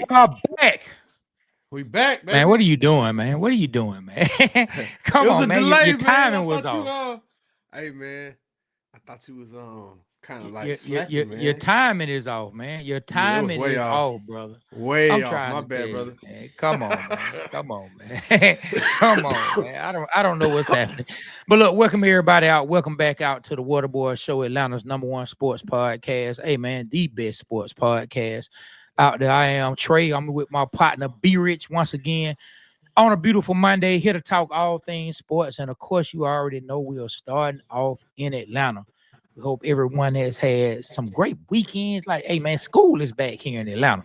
are back. We back, baby. Man, what are you doing, man? What are you doing, man? Come It was on, a man. delay, Your man. I timing was thought you off. hey man, I thought you was kind of like Your slacking, your man. timing is off, man. Your Yeah, it was timing way is off. off, brother. Way I'm off. trying My to tell bad, you, brother. man. Come on, man. Come on, man. Come on, man. I don't know what's happening. But look, welcome everybody out. Welcome back out to the Waterboyz Show, Atlanta's #1 sports podcast. Hey man, the best sports podcast out there. I am Trey. I'm with my partner B Rich once again on a beautiful Monday, here to talk all things sports. And of course, you already know we are starting off in Atlanta. We hope everyone has had some great weekends. Like, hey man, school is back here in Atlanta.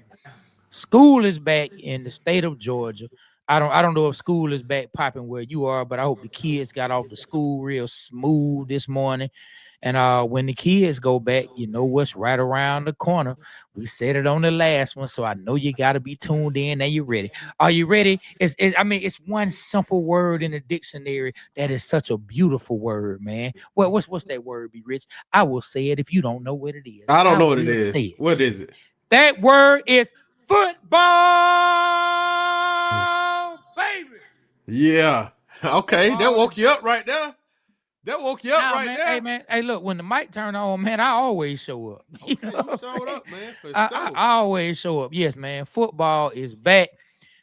School is back in the state of Georgia. I don't know if school is back popping where you are, but I hope the kids got off to school real smooth this morning. And when the kids go back, you know what's right around the corner. We said it on the last one, so I know you got to be tuned in and you ready. Are you ready? It's one simple word in the dictionary that is such a beautiful word, man. Well, what's that word, Be Rich? I will say it if you don't know what it is. I don't I know what it will say is. it. What is it? That word is football, baby. Yeah. Okay, that Football is woke you up back. right there. That woke you up Now, right man, hey there. man, hey look, when the mic turn on, man, I always show up. You Okay, know you what I'm showed saying? up, man, for I sure. always show up. Yes, man. Football is back.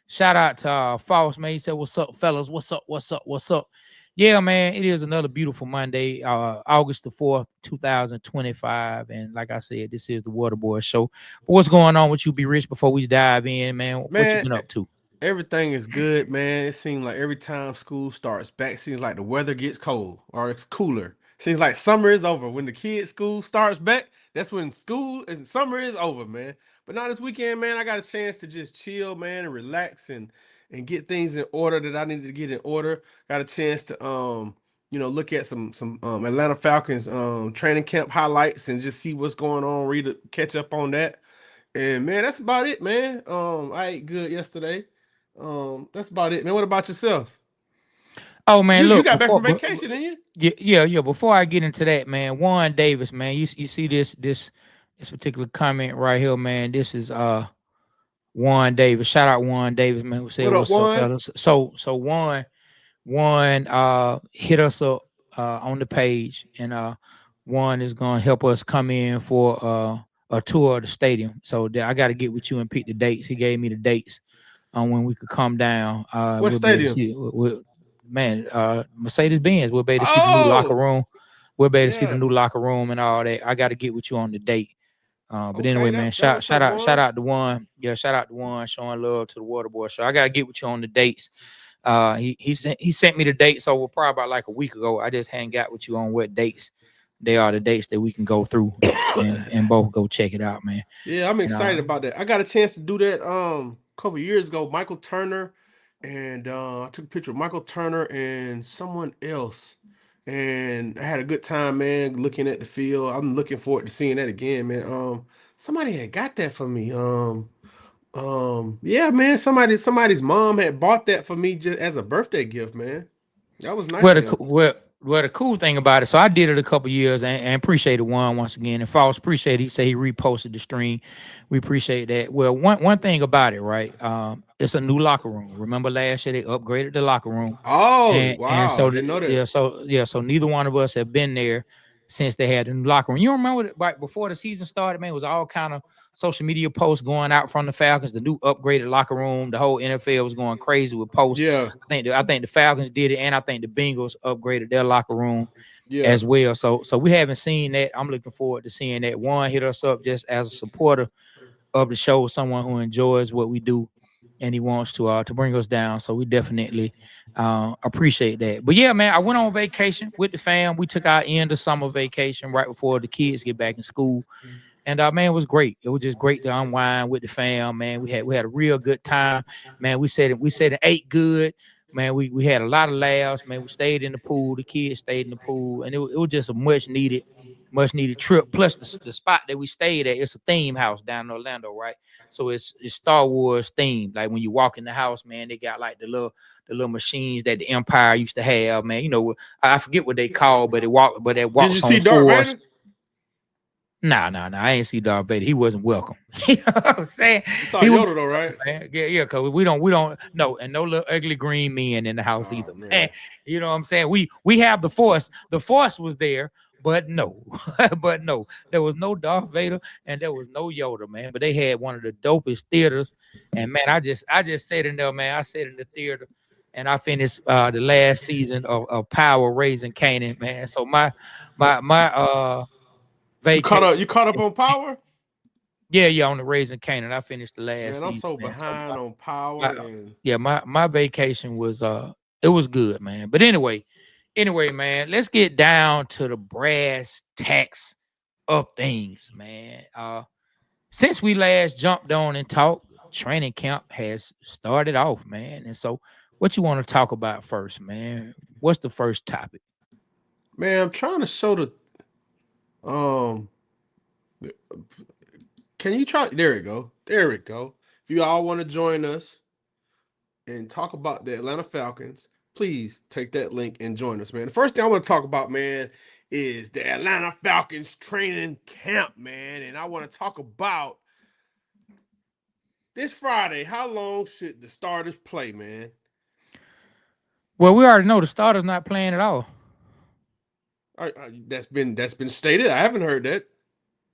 Shout out to False, man. He said, "What's up, fellas? What's up? What's up? What's up?" Yeah, man. It is another beautiful Monday, August the 4th, 2025. And like I said, this is the Waterboyz Show. But what's going on with you, Be Rich? Before we dive in, man, what you Man, been up to? everything is good, man. It seems like every time school starts back, seems like the weather gets cold or it's cooler. Seems like summer is over. When the kids' school starts back, that's when school and summer is over, man. But now this weekend, man, I got a chance to just chill, man, and relax and get things in order that I needed to get in order. Got a chance to look at some Atlanta Falcons training camp highlights and just see what's going on, catch up on that. And man, that's about it, man. I ate good yesterday. That's about it, man. What about yourself? Oh You man, you look got back before. from vacation, didn't you? Yeah. Before I get into that, man, Warren Davis, man, you see this particular comment right here, man. This is Warren Davis. Shout out Warren Davis, man, who said, What up, "What's up, Juan? fellas?" So Warren hit us up on the page, and Warren is gonna help us come in for a tour of the stadium. So I got to get with you and pick the dates. He gave me the dates on when we could come down. What We'll be able to stadium? see. Man, Mercedes Benz. We'll be able to see the new locker Oh, room. We'll be able to see the yeah. new locker room and all that. I got to get with you on the date. But Okay, anyway, man, that shout what's shout up, out shout Juan. out to one. Yeah, shout out to one showing love to the Waterboyz Show. I gotta get with you on the dates. He sent me the dates over probably about like a week ago. I just hadn't got with you on what dates they are, the dates that we can go through and both go check it out, man. Yeah, I'm And excited about that. I got a chance to do that a couple years ago. Michael Turner and I took a picture of Michael Turner and someone else. And I had a good time, man, looking at the field. I'm looking forward to seeing that again, man. Somebody had got that for me. Yeah, man, somebody's mom had bought that for me just as a birthday gift, man. That was nice Well, of them. the cool thing about it, so I did it a couple years and appreciated one once again. And False appreciate it. He said he reposted the stream. We appreciate that. Well, one thing about it, right? It's a new locker room. Remember last year they upgraded the locker room, Oh, and wow, I so didn't know that. so neither one of us have been there since they had a new locker room. You remember right before the season started, man, it was all kind of social media posts going out from the Falcons, the new upgraded locker room. The whole NFL was going crazy with posts. Yeah, I think the Falcons did it, and I think the Bengals upgraded their locker room yeah. as well. So we haven't seen that. I'm looking forward to seeing that. One hit us up just as a supporter of the show, someone who enjoys what we do, and he wants to bring us down. So we definitely appreciate that. But yeah, man, I went on vacation with the fam. We took our end of summer vacation right before the kids get back in school. And man, it was great. It was just great to unwind with the fam, man. We had a real good time, man. We said it ate good, man. We had a lot of laughs, man. We stayed in the pool. The kids stayed in the pool, and it was just a much needed trip. Plus the spot that we stayed at, it's a theme house down in Orlando, right? So it's Star Wars themed. Like when you walk in the house, man, they got like the little machines that the Empire used to have, man. I forget what they call, but it Did you walks see on Darth fours. Vader? Nah, nah, nah. I ain't see Darth Vader. He wasn't welcome. You know what I'm saying? You saw He was Yoda though, right? man. Yeah, yeah, cause we don't no, and no little ugly green men in the house Oh either, man. man. You know what I'm saying? We have the force. The force was there, but no, but no, there was no Darth Vader and there was no Yoda, man. But they had one of the dopest theaters, and man, I just sat in there, man. I sat in the theater, and I finished the last season of Power Raising Canaan, man. So my vacation. You caught up on Power? Yeah, yeah, on the Raising Canaan. I finished the last Man, I'm season, so man. So behind on Power my and yeah, my vacation was it was good, man. But anyway, man, let's get down to the brass tacks of things, man. Since we last jumped on and talked, training camp has started off, man. And so what you want to talk about first, man? What's the first topic? man, I'm trying to show the um can you try there we go. There we go. If you all want to join us and talk about the Atlanta Falcons, please take that link and join us, man. The first thing I want to talk about, man, is the Atlanta Falcons training camp, man. And I want to talk about this Friday. How long should the starters play, man? Well, we already know the starter's not playing at all. That's been stated. I haven't heard that.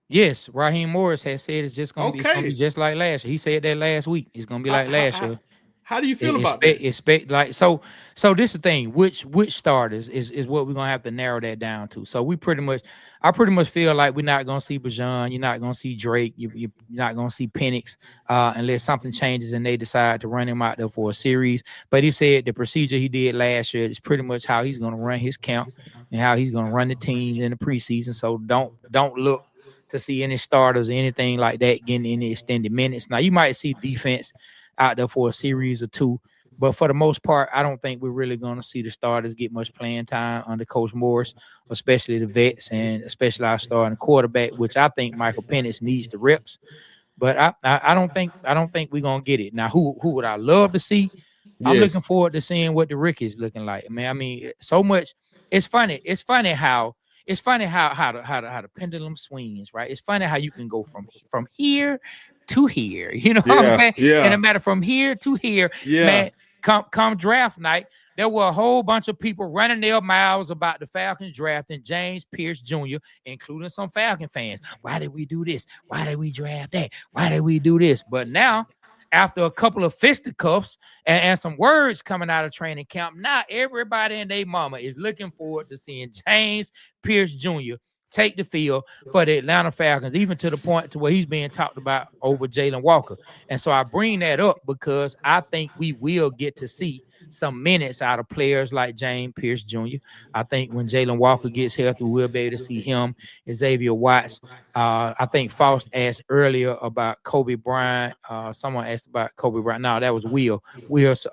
Yes, Raheem Morris has said it's gonna be Okay. just like last year. He said that last week. It's gonna be How like how last how, year. how do you feel about Expect that? expect like so this is the thing. Which starters is what we're gonna have to narrow that down to. So I pretty much feel like we're not gonna see Bajan, you're not gonna see Drake, you're not gonna see Penix, unless something changes and they decide to run him out there for a series. But he said the procedure he did last year is pretty much how he's gonna run his camp and how he's gonna run the team in the preseason. So don't look to see any starters or anything like that getting any extended minutes. Now you might see defense out there for a series or two. But for the most part, I don't think we're really going to see the starters get much playing time under Coach Morris, especially the vets and especially our starting quarterback, which I think Michael Penix needs the reps. But I don't think we're gonna get it. Now, who would I love to see? I'm looking Yes. forward to seeing what the Rickies looking like. Man, I mean, so much. It's funny. It's funny how the pendulum swings, right? It's funny how you can go from here to here. You know what I'm Yeah. saying? And Yeah. a matter from here to here, Yeah. man. Come draft night, there were a whole bunch of people running their mouths about the Falcons drafting James Pierce Jr., including some Falcon fans. Why did we do this? Why did we draft that? Why did we do this? But now, after a couple of fisticuffs and some words coming out of training camp, now everybody and their mama is looking forward to seeing James Pierce Jr. take the field for the Atlanta Falcons, even to the point to where he's being talked about over Jalen Walker. And so I bring that up because I think we will get to see some minutes out of players like James Pierce Jr. I think when Jalen Walker gets healthy, we'll be able to see him, Xavier Watts. I think Faust asked earlier about Kobe Bryant. Someone asked about Kobe Bryant. No, that was Will. Will's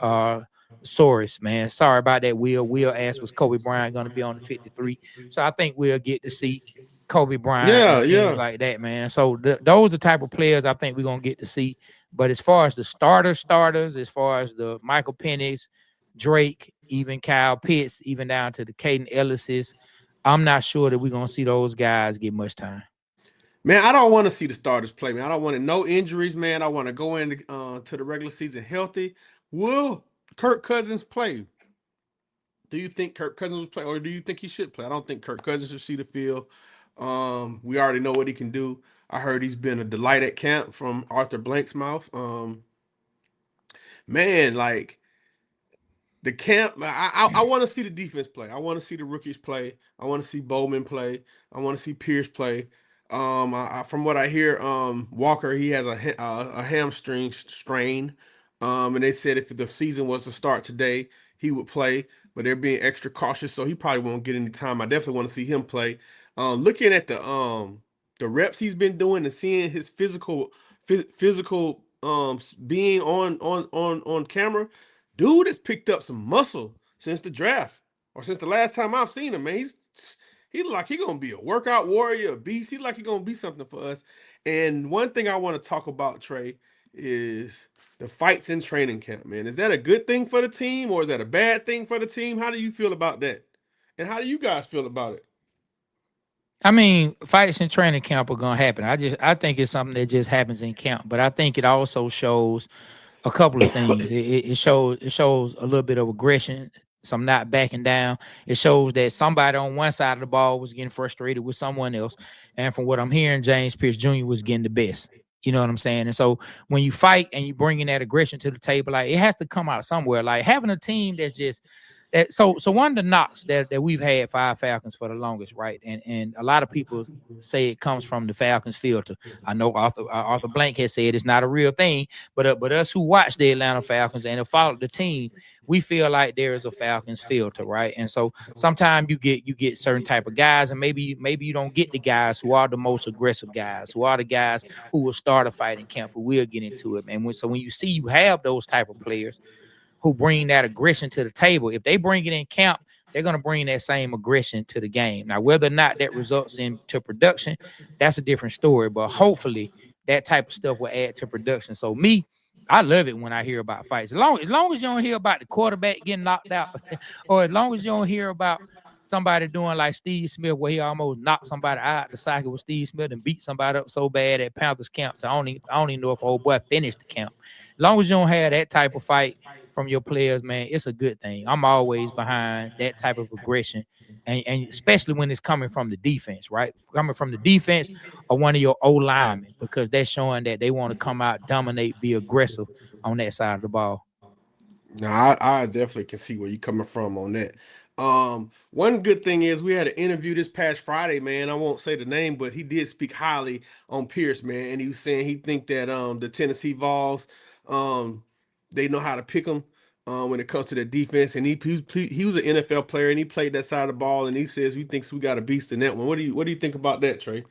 Soros, man. Sorry about that, Will. Will asked, was Kobe Bryant going to be on the 53? So I think we'll get to see Kobe Bryant Yeah. and things Yeah. like that, man. So those are the type of players I think we're going to get to see. But as far as the starters, as far as the Michael Penix, Drake, even Kyle Pitts, even down to the Caden Ellis's, I'm not sure that we're going to see those guys get much time. Man, I don't want to see the starters play, man. I don't want no injuries, man. I want to go into to the regular season healthy. Will Kirk Cousins play? Do you think Kirk Cousins will play, or do you think he should play? I don't think Kirk Cousins should see the field. We already know what he can do. I heard he's been a delight at camp from Arthur Blank's mouth. Man, like the camp, I want to see the defense play. I want to see the rookies play. I want to see Bowman play. I want to see Pierce play. From what I hear, Walker he has a hamstring strain. And they said if the season was to start today, he would play, but they're being extra cautious, so he probably won't get any time. I definitely want to see him play. Looking at the reps he's been doing and seeing his physical being on camera. Dude has picked up some muscle since the draft or since the last time I've seen him, man. He look like he gonna be a workout warrior, a beast. He like he gonna be something for us. And one thing I want to talk about, Trey, is the fights in training camp, man. Is that a good thing for the team or is that a bad thing for the team? How do you feel about that? And how do you guys feel about it? I mean, fights in training camp are gonna happen. I think it's something that just happens in camp, but I think it also shows a couple of things. It shows a little bit of aggression, some not backing down. It shows that somebody on one side of the ball was getting frustrated with someone else, and from what I'm hearing, James Pierce Jr. was getting the best. You know what I'm saying? And so when you fight and you bring in that aggression to the table, like it has to come out somewhere. Like having a team that's just that. So one of the knocks that we've had for our Falcons for the longest, right? And a lot of people say it comes from the Falcons filter. I know Arthur Blank has said it's not a real thing, but us who watch the Atlanta Falcons and have followed the team, we feel like there is a Falcons filter, right? And so sometimes you get certain type of guys, and maybe you don't get the guys who are the most aggressive guys, who are the guys who will start a fight in camp. But we'll get into it, man. So when you see you have those type of players who bring that aggression to the table, if they bring it in camp, they're going to bring that same aggression to the game. Now, whether or not that results into production, that's a different story. But hopefully, that type of stuff will add to production. So me, I love it when I hear about fights. As long as you don't hear about the quarterback getting knocked out, or as long as you don't hear about somebody doing like Steve Smith, where he almost knocked somebody out the socket with Steve Smith and beat somebody up so bad at Panthers camp. So I don't even know if old boy finished the camp. As long as you don't have that type of fight from your players, man, it's a good thing. I'm always behind that type of aggression, and especially when it's coming from the defense, right? Coming from the defense or one of your O linemen, because they're showing that they want to come out, dominate, be aggressive on that side of the ball. No, I definitely can see where you're coming from on that. One good thing is we had an interview this past Friday, man. I won't say the name, but he did speak highly on Pierce, man, and he was saying he think that the Tennessee Vols um they know how to pick them when it comes to their defense, and he was an NFL player and he played that side of the ball, and he says he thinks we got a beast in that one. What do you think about that, Trey?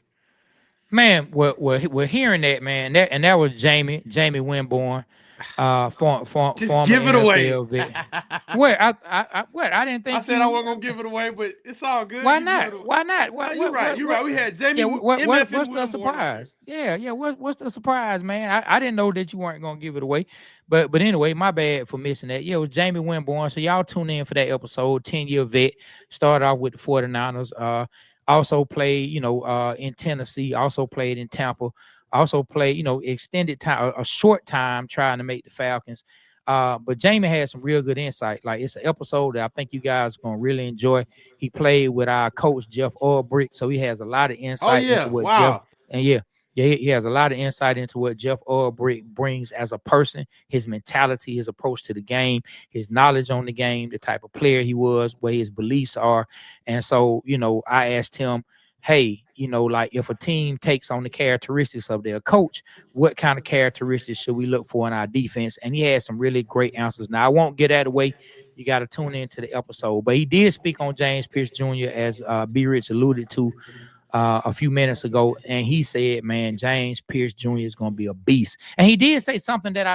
Man, we're hearing that, man. That was Jamie Winborn, Just former give it away. NFL vet. What I didn't I think said I you. wasn't gonna give it away, but it's all good. Why You give it not? away. Why not? No, you're right. You're right. We had Yeah, Jamie MF and what's the Wilmore. surprise? Yeah. What's the surprise, man? I didn't know that you weren't gonna give it away, but anyway, my bad for missing that. Yeah, it was Jamie Winborn. So y'all tune in for that episode. 10-year vet, started off with the 49ers. Also played, in Tennessee. Also played in Tampa. Also played, extended time, a short time trying to make the Falcons. But Jamie had some real good insight. Like it's an episode that I think you guys are gonna really enjoy. He played with our coach Jeff Ulbrich, so he has a lot of Oh insight into yeah. what Jeff Wow. and yeah, he has a lot of insight into what Jeff Ulbrich brings as a person, his mentality, his approach to the game, his knowledge on the game, the type of player he was, where his beliefs are. And so, I asked him, hey, like if a team takes on the characteristics of their coach, what kind of characteristics should we look for in our defense? And he had some really great answers. Now, I won't get out of the way. You got to tune into the episode. But he did speak on James Pierce Jr., as B. Rich alluded to a few minutes ago. And he said, man, James Pierce Jr. is going to be a beast. And he did say something that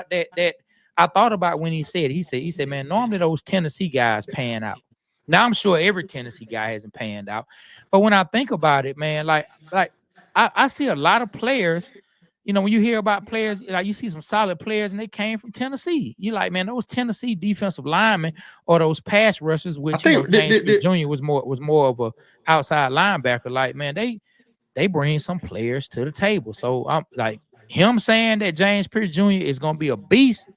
I thought about when he said, he said, man, normally those Tennessee guys pan out. Now I'm sure every Tennessee guy hasn't panned out, but when I think about it, man, like I see a lot of players. When you hear about players, like you see some solid players, and they came from Tennessee. You like, man, those Tennessee defensive linemen or those pass rushers, I which think James Smith Jr. was more of a outside linebacker. Like, man, they bring some players to the table. So I'm like him saying that James Pierce Jr. is gonna be a beast.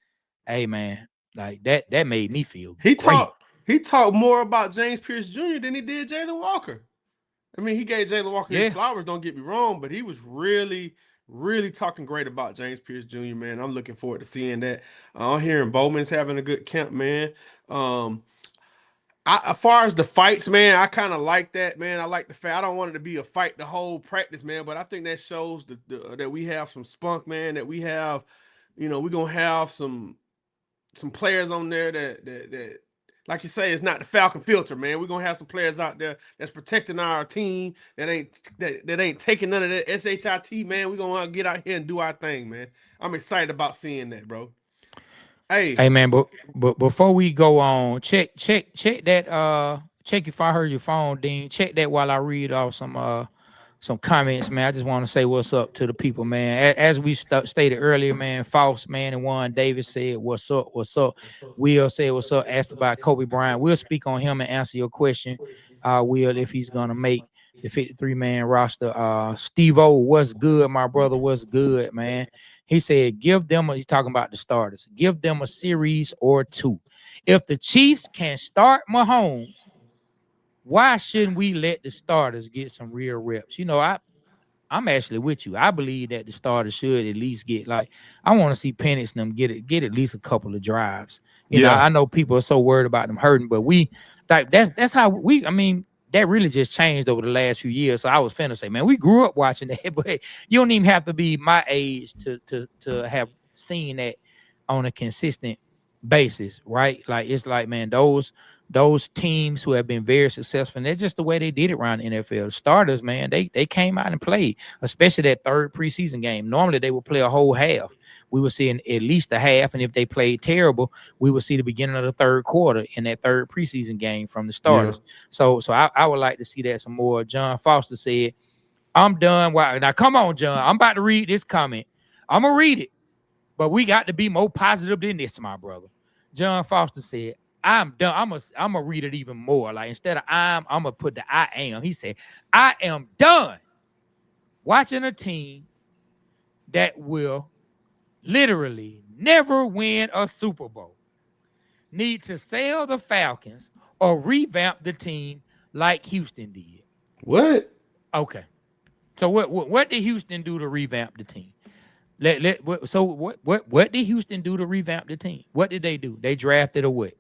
Hey, man, like that made me feel he great. talked he talked more about James Pierce Jr. than he did Jalen Walker. I mean, he gave Jalen Walker his Yeah. flowers, don't get me wrong, but he was really, really talking great about James Pierce Jr., man. I'm looking forward to seeing that. I'm hearing Bowman's having a good camp, man. Um, as far as the fights, man, I kind of like that, man. I like the fact I don't want it to be a fight the whole practice, man, but I think that shows that we have some spunk, man, that we have, we're gonna have some players on there that like you say, it's not the Falcon filter, man. We're gonna have some players out there that's protecting our team that ain't taking none of that shit, man. We're gonna get out here and do our thing, man. I'm excited about seeing that, bro. Hey, Hey, man, but before we go on, check that check if I heard your phone, Dean. Check that while I read off some comments, man. I just want to say what's up to the people, man. As we stated earlier, man, False man and Juan Davis said what's up, what's up. Will said what's up. Asked about Kobe Bryant. We'll speak on him and answer your question. Will, if he's gonna make the 53-man roster. Steve-O, what's good, my brother? What's good, man? He said, he's talking about the starters. Give them a series or two. If the Chiefs can start Mahomes, why shouldn't we let the starters get some real reps? I'm actually with you. I believe that the starters should at least get I want to see Penix and them get at least a couple of drives. Yeah. I know people are so worried about them hurting, but that's how I mean, that really just changed over the last few years. So I was finna say, man, we grew up watching that, but you don't even have to be my age to have seen that on a consistent basis, right? Like it's like, man, those teams who have been very successful, and that's just the way they did it around the NFL. Starters, man, they came out and played, especially that third preseason game. Normally they would play a whole half. We would see at least a half, and if they played terrible, we would see the beginning of the third quarter in that third preseason game from the starters. Yeah. So I would like to see that some more. John Foster said, I'm done. Wow. Now come on, John. I'm about to read this comment. I'm gonna read it, but we got to be more positive than this, my brother. John Foster said, I'm done. I'm gonna read it even more. Like instead of I'm gonna put the I am. He said, I am done watching a team that will literally never win a Super Bowl need to sell the Falcons or revamp the team like Houston did. What? Okay. So what did Houston do to revamp the team? What did Houston do to revamp the team? What did they do? They drafted a what?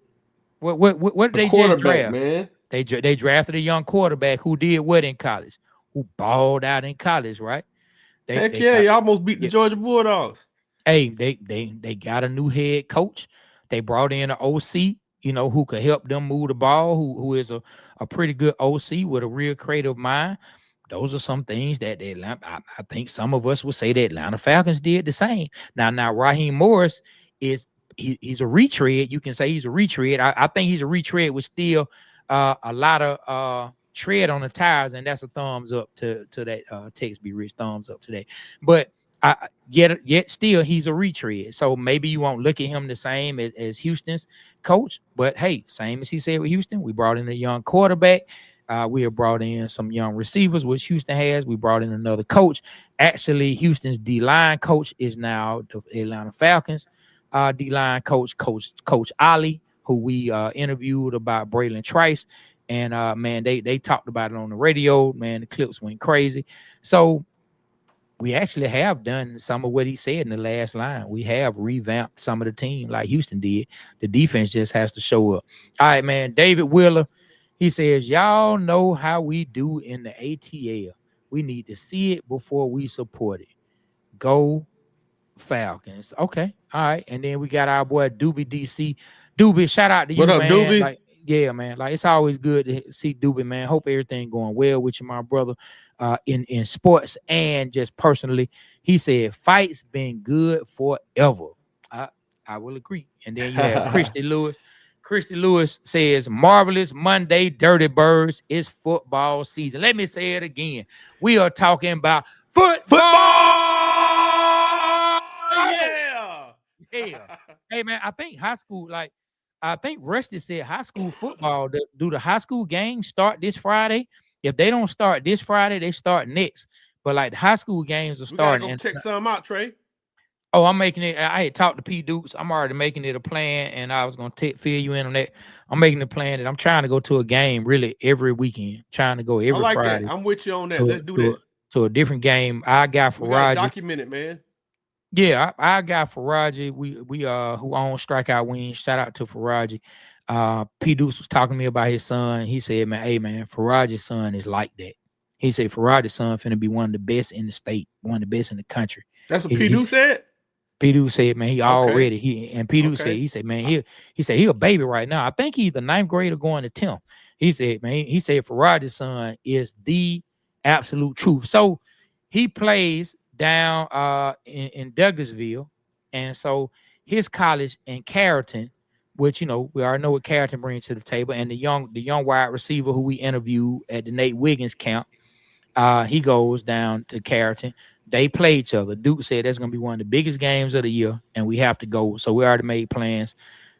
What did they just draft? Man. They drafted a young quarterback who did what in college? Who balled out in college, right? You almost beat the Georgia Bulldogs. Hey, they got a new head coach. They brought in an OC, who could help them move the ball, who is a pretty good OC with a real creative mind. Those are some things that I think some of us would say the Atlanta Falcons did the same. Now Raheem Morris he's a retread. You can say he's a retread. I think he's a retread with still a lot of tread on the tires, and that's a thumbs up to that. Text be rich, thumbs up to that. But yet still he's a retread. So maybe you won't look at him the same as Houston's coach. But hey, same as he said with Houston, we brought in a young quarterback. We have brought in some young receivers, which Houston has. We brought in another coach. Actually, Houston's D-line coach is now the Atlanta Falcons D-line coach Ali, who we interviewed about Braylon Trice. And, man, they talked about it on the radio. Man, the clips went crazy. So we actually have done some of what he said in the last line. We have revamped some of the team like Houston did. The defense just has to show up. All right, man, David Wheeler. He says, y'all know how we do in the ATL. We need to see it before we support it. Go Falcons. Okay. All right. And then we got our boy Doobie DC. Doobie, shout out to you, man. What up, Doobie? Like, yeah, man. Like, it's always good to see Doobie, man. Hope everything going well with you, my brother, in sports and just personally. He said, fights been good forever. I will agree. And then you have Christy Lewis. Christy Lewis says, marvelous Monday, Dirty Birds. It's football season. Let me say it again. We are talking about football. Yeah. Hey, man, I think high school, Rusty said high school football. Do the high school games start this Friday? If they don't start this Friday, they start next. But like the high school games are starting. We gotta go check some out, Trey. Oh, I'm making it. I had talked to P. Dukes. I'm already making it a plan, and I was going to fill you in on that. I'm making a plan that I'm trying to go to a game really every weekend. Trying to go every Friday. That. I'm with you on that. Let's do that. To a different game. I got Faraji. Document it, man. Yeah, I got Faraji. We who own Strikeout Wings. Shout out to Faraji. P. Dukes was talking to me about his son. He said, man, hey, man, Faraji's son is like that. He said Faraji's son finna be one of the best in the state, one of the best in the country. That's what P. Dukes said? P. Dukes said, man, he already P. Dukes said, he said, man, he said he a baby right now. I think he's the 9th grader going to 10th. He said, man, Faraji's son is the absolute truth. So he plays down in Douglasville, and so his college in Carrollton, which we already know what Carrollton brings to the table, and the young wide receiver who we interviewed at the Nate Wiggins camp, he goes down to Carrollton. They play each other. Duke said that's going to be one of the biggest games of the year, and we have to go. So we already made plans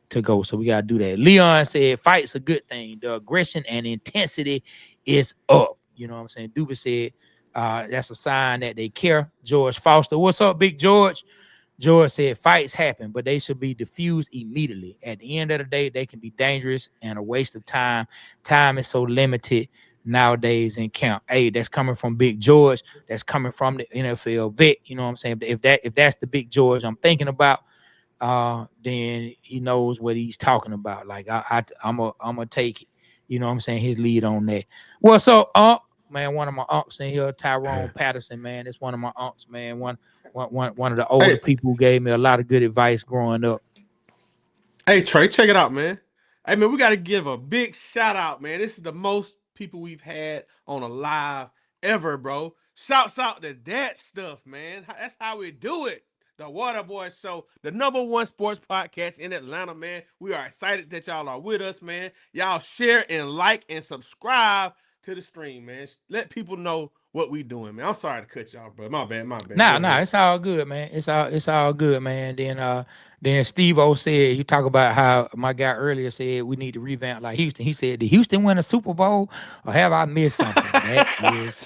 to go. So we got to do that. Leon said, fight's a good thing. The aggression and intensity is up. You know what I'm saying? Duba said that's a sign that they care. George Foster, what's up, Big George? George said fights happen, but they should be diffused immediately. At the end of the day, they can be dangerous and a waste of time. Time is so limited nowadays in camp. Hey, that's coming from Big George. That's coming from the NFL vet. You know what I'm saying? If that's the Big George I'm thinking about, then he knows what he's talking about. Like I'm gonna take it. You know what I'm saying? His lead on that. What's up, man? One of my unks in here, Tyrone Patterson, man. It's one of my unks, man. One of the older people who gave me a lot of good advice growing up. Hey, Trey, check it out, man. Hey, man, we got to give a big shout out, man. This is the most people we've had on a live ever, bro. Shouts out to that stuff, man. That's how we do it. The Waterboyz Show, the #1 sports podcast in Atlanta, man. We are excited that y'all are with us, man. Y'all share and like and subscribe to the stream, man. Let people know what we doing, man. I'm sorry to cut y'all, bro. My bad. Nah, it's all good, man. It's all good, man. Then Steve-O said, you talk about how my guy earlier said we need to revamp like Houston. He said, did Houston win a Super Bowl or have I missed something? That is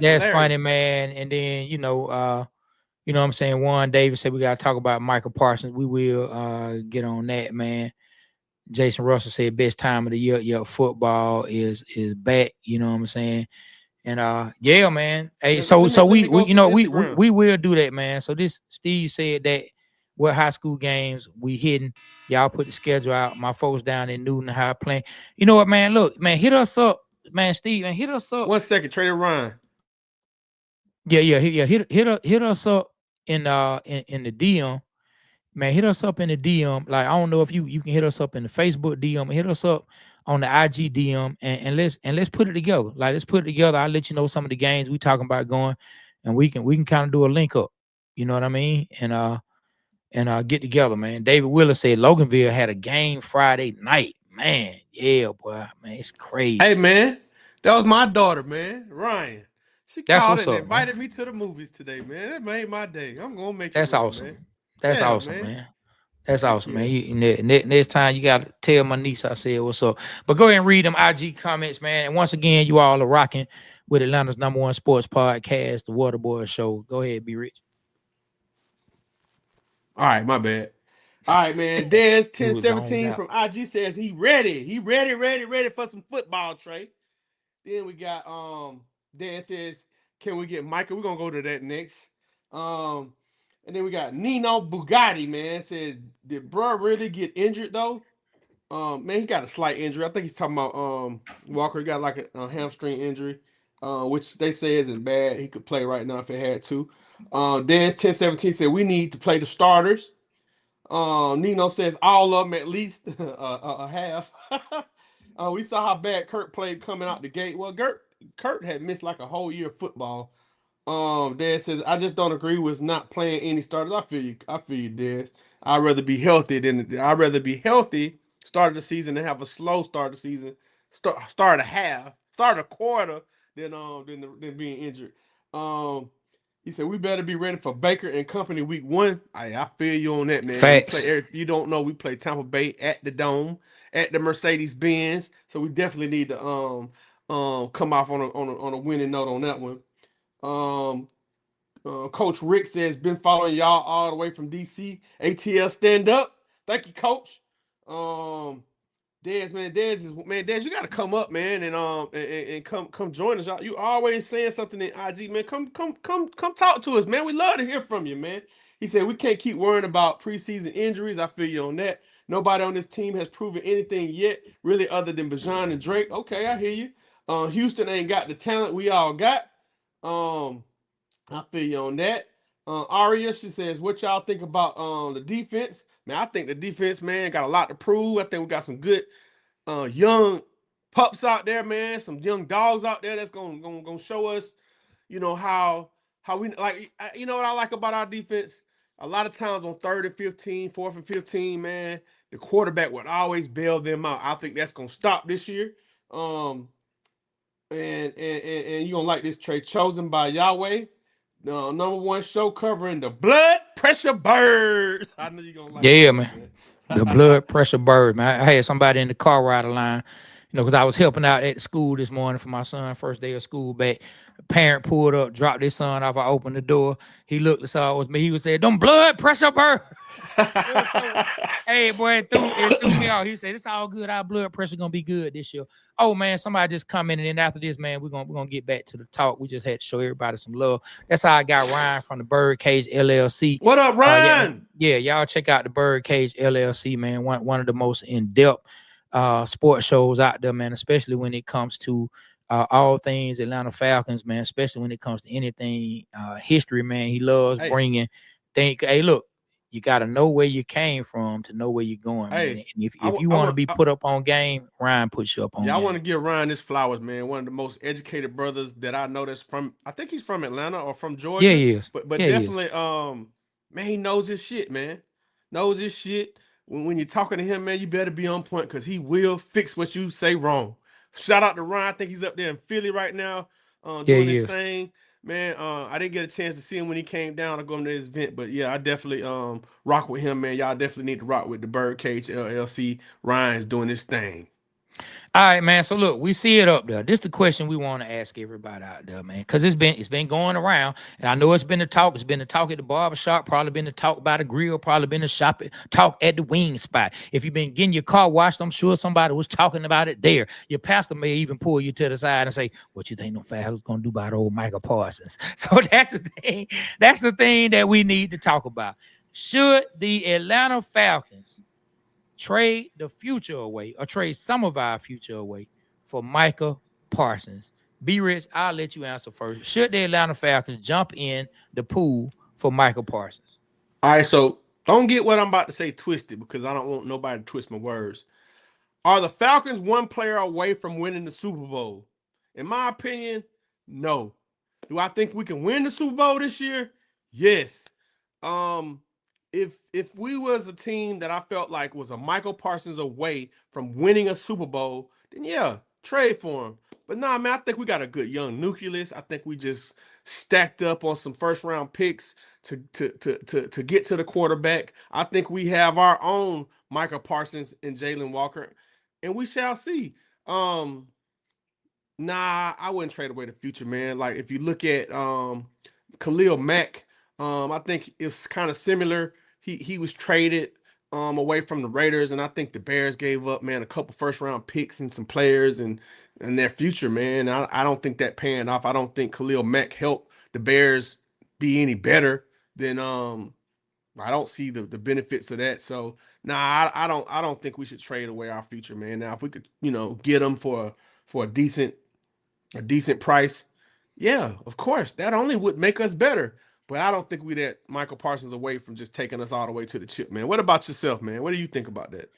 that's funny, man. And then you know what I'm saying? Juan Davis said we gotta talk about Michael Parsons. We will get on that, man. Jason Russell said best time of the year. Yeah, football is back. You know what I'm saying? And yeah, man. Hey, so we will do that, man. So this Steve said that what high school games we hitting. Y'all put the schedule out. My folks down in Newton High playing. You know what, man? Look, man, hit us up, man. Steve, man, hit us up. 1 second, Trader Ryan. Yeah. Hit us up in the DM. Man, hit us up in the DM. Like, I don't know if you can hit us up in the Facebook DM. Hit us up on the IG DM and let's put it together. Like, let's put it together. I'll let you know some of the games we talking about going, and we can kind of do a link up. You know what I mean? And get together, man. David Willis said Loganville had a game Friday night. Man, yeah, boy. Man, it's crazy. Hey, man, that was my daughter, man, Ryan. She called and invited me to the movies today, man. That made my day. I'm gonna make it. That's awesome, man. That's awesome, man. That's awesome, man. Next time you got to tell my niece I said what's up. But go ahead and read them IG comments, man. And once again, you all are rocking with Atlanta's #1 sports podcast, the Waterboyz Show. Go ahead, be rich. All right, my bad. All right, man. Dez 1017 from IG says he ready. He ready for some football, Trey. Then we got Dez says, can we get Micah? We're gonna go to that next. And then we got Nino Bugatti, man. Said, did bro really get injured though? Man, he got a slight injury. I think he's talking about Walker got like a hamstring injury, which they say isn't bad. He could play right now if he had to. Dez 1017 said we need to play the starters. Nino says all of them at least a half. We saw how bad Kurt played coming out the gate. Well, Kurt had missed like a whole year of football. Dad says, I just don't agree with not playing any starters. I feel you, Dad. I'd rather be healthy start of the season than have a slow start of the season, start a quarter than being injured. He said we better be ready for Baker and company week 1. I feel you on that, man. Facts. If you don't know, we play Tampa Bay at the Dome, at the Mercedes-Benz. So we definitely need to come off on a winning note on that one. Coach Rick says been following y'all all the way from DC. ATL stand up. Thank you, Coach. Dez, you gotta come up, man, and come join us. You always saying something in IG, man. Come talk to us, man. We love to hear from you, man. He said we can't keep worrying about preseason injuries. I feel you on that. Nobody on this team has proven anything yet, really, other than Bijan and Drake. Okay, I hear you. Houston ain't got the talent we all got. I feel you on that. Aria, she says, what y'all think about the defense? Man, I think the defense, man, got a lot to prove. I think we got some good young pups out there, man. Some young dogs out there that's gonna show us, you know, how we like. You know what I like about our defense? A lot of times on 3rd and 15, 4th and 15, man, the quarterback would always bail them out. I think that's gonna stop this year. And you're gonna like this trade chosen by Yahweh. #1 show covering the blood pressure birds. I know you're gonna like man. The blood pressure bird, man. I had somebody in the car ride line Because I was helping out at the school this morning for my son, first day of school back. A parent pulled up, dropped his son off. I opened the door. He looked and saw it was me. He was saying, "Them blood pressure, bro." So, hey, boy, it threw me off. He said, "It's all good. Our blood pressure gonna be good this year." Oh man, somebody just commented, and after this, man, we're gonna get back to the talk. We just had to show everybody some love. That's how I got Ryan from the Birdcage LLC. What up, Ryan? Yeah, y'all check out the Birdcage LLC, man. One of the most in-depth sports shows out there, man, especially when it comes to all things Atlanta Falcons, man, especially when it comes to anything history, man. He loves bringing hey, look, you got to know where you came from to know where you're going, man. And if you want to be put up on game, Ryan puts you up on game. I want to give Ryan his flowers, man. One of the most educated brothers that I know that's from, I think he's from Atlanta or from Georgia. Yeah, he is. But definitely, man, he knows his shit, man. Knows his shit. When you're talking to him, man, you better be on point because he will fix what you say wrong. Shout out to Ryan. I think he's up there in Philly right now doing his thing. Man, I didn't get a chance to see him when he came down to go to this event, but yeah, I definitely rock with him, man. Y'all definitely need to rock with the Birdcage LLC. Ryan's doing his thing. All right, man. So look, we see it up there. This is the question we want to ask everybody out there, man, because it's been going around, and I know it's been the talk. It's been the talk at the barbershop, probably been the talk by the grill, probably been the talk at the wing spot. If you've been getting your car washed, I'm sure somebody was talking about it there. Your pastor may even pull you to the side and say, "What you think no Falcons gonna do about old Michael Parsons?" So that's the thing. That's the thing that we need to talk about. Should the Atlanta Falcons trade the future away or trade some of our future away for Micah Parsons? Be Rich, I'll let you answer first. Should the Atlanta Falcons jump in the pool for Micah Parsons? All right, so don't get what I'm about to say twisted because I don't want nobody to twist my words. Are the Falcons one player away from winning the Super Bowl? In my opinion, no. Do I think we can win the Super Bowl this year? Yes. If we was a team that I felt like was a Michael Parsons away from winning a Super Bowl, then yeah, trade for him. But nah, man, I think we got a good young nucleus. I think we just stacked up on some first round picks to get to the quarterback. I think we have our own Michael Parsons and Jalen Walker, and we shall see. Nah, I wouldn't trade away the future, man. Like if you look at Khalil Mack, I think it's kind of similar. He was traded away from the Raiders, and I think the Bears gave up, man, a couple first round picks and some players and their future, man. I don't think that panned off. I don't think Khalil Mack helped the Bears be any better than I don't see the benefits of that. So nah, I don't think we should trade away our future, man. Now if we could, get them for a decent price, yeah, of course. That only would make us better. But I don't think we that Michael Parsons away from just taking us all the way to the chip, man. What about yourself, man? What do you think about that?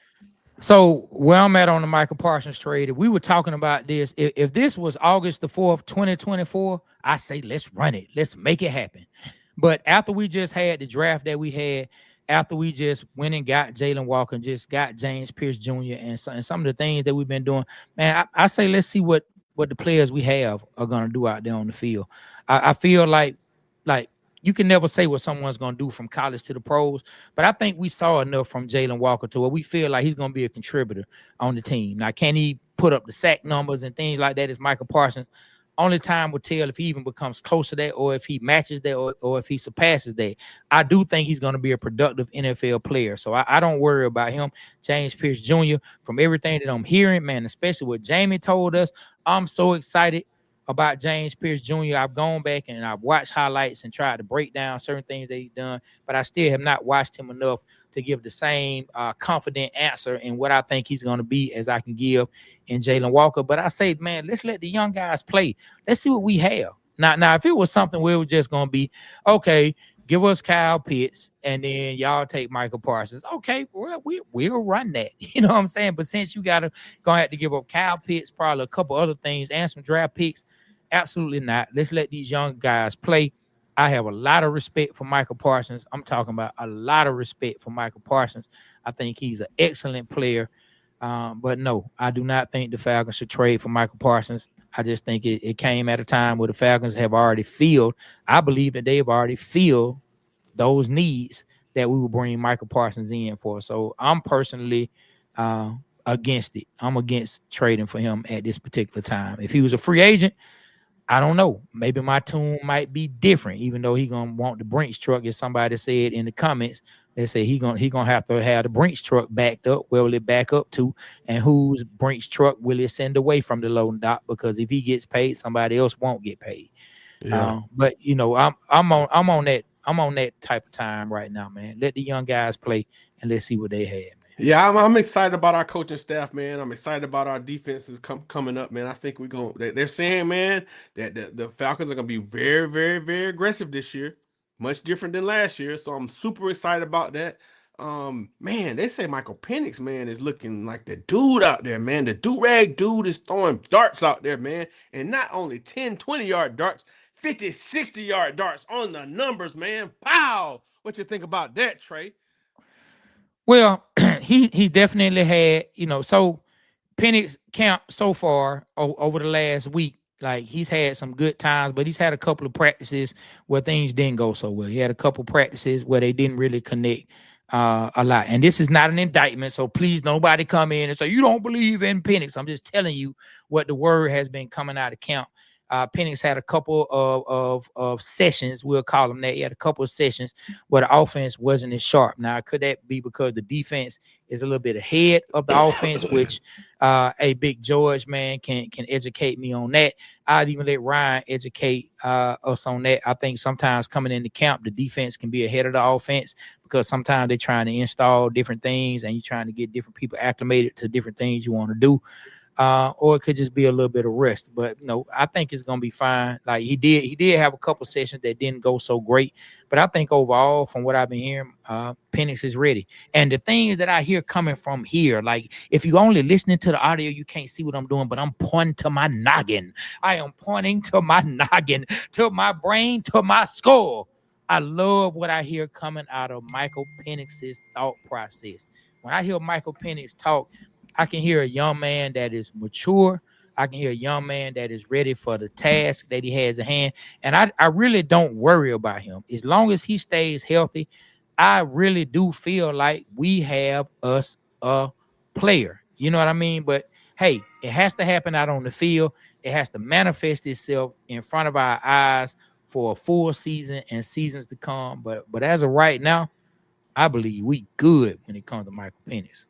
So where I'm at on the Michael Parsons trade, if we were talking about this, if this was August the 4th, 2024, I say let's run it. Let's make it happen. But after we just had the draft that we had, after we just went and got Jalen Walker and just got James Pierce Jr. and some of the things that we've been doing, man, I say let's see what the players we have are going to do out there on the field. I feel like you can never say what someone's going to do from college to the pros, but I think we saw enough from Jalen Walker to where we feel like he's going to be a contributor on the team. Now, can he put up the sack numbers and things like that as Michael Parsons? Only time will tell if he even becomes close to that or if he matches that or if he surpasses that. I do think he's going to be a productive NFL player, so I don't worry about him. James Pierce Jr., from everything that I'm hearing, man, especially what Jamie told us, I'm so excited about James Pierce Jr. I've gone back and I've watched highlights and tried to break down certain things that he's done, but I still have not watched him enough to give the same confident answer in what I think he's going to be as I can give in Jalen Walker. But I say, man, let's let the young guys play. Let's see what we have. Now, if it was something where it was just going to be, okay, give us Kyle Pitts and then y'all take Michael Parsons. Okay, well, we'll run that. You know what I'm saying? But since you got to go have to give up Kyle Pitts, probably a couple other things and some draft picks, absolutely not. Let's let these young guys play. I have a lot of respect for Michael Parsons. I'm talking about a lot of respect for Michael Parsons. I think he's an excellent player. But no, I do not think the Falcons should trade for Michael Parsons. I just think it came at a time where the Falcons have already filled. I believe that they've already filled those needs that we will bring Michael Parsons in for. So I'm personally against it. I'm against trading for him at this particular time. If he was a free agent, I don't know. Maybe my tune might be different, even though he gonna want the Brinks truck. As somebody said in the comments, they say he gonna have to have the Brinks truck backed up. Where will it back up to? And whose Brinks truck will it send away from the loading dock? Because if he gets paid, somebody else won't get paid. Yeah. But you know, I'm on that type of time right now, man. Let the young guys play and let's see what they have, man. Yeah, I'm excited about our coaching staff, man. I'm excited about our defenses coming up, man. I think they're saying, man, that the Falcons are gonna be very, very, very aggressive this year, much different than last year. So I'm super excited about that. Man, they say Michael Penix, man, is looking like the dude out there, man. The do-rag dude is throwing darts out there, man. And not only 10, 20-yard darts, 50, 60-yard darts on the numbers, man. Pow! What you think about that, Trey? Well, he's definitely had, you know, so Penix camp so far over the last week, like he's had some good times, but he's had a couple of practices where things didn't go so well. He had a couple practices where they didn't really connect a lot. And this is not an indictment, so please nobody come in and say you don't believe in Penix. I'm just telling you what the word has been coming out of camp. Penix had a couple of sessions, we'll call them that. He had a couple of sessions where the offense wasn't as sharp. Now, could that be because the defense is a little bit ahead of the offense, which a Big George, man, can educate me on that. I'd even let Ryan educate us on that. I think sometimes coming into camp, the defense can be ahead of the offense because sometimes they're trying to install different things and you're trying to get different people acclimated to different things you want to do. Or it could just be a little bit of rest. But no, I think it's gonna be fine. Like he did have a couple sessions that didn't go so great, but I think overall, from what I've been hearing, Penix is ready. And the things that I hear coming from here, like if you only listening to the audio, you can't see what I'm doing, but I'm pointing to my noggin. I am pointing to my noggin, to my brain, to my skull. I love what I hear coming out of Michael Penix's thought process. When I hear Michael Penix talk, I can hear a young man that is mature. I can hear a young man that is ready for the task that he has at hand. And I really don't worry about him. As long as he stays healthy, I really do feel like we have us a player. You know what I mean? But hey, it has to happen out on the field. It has to manifest itself in front of our eyes for a full season and seasons to come. But as of right now, I believe we good when it comes to Michael Penix.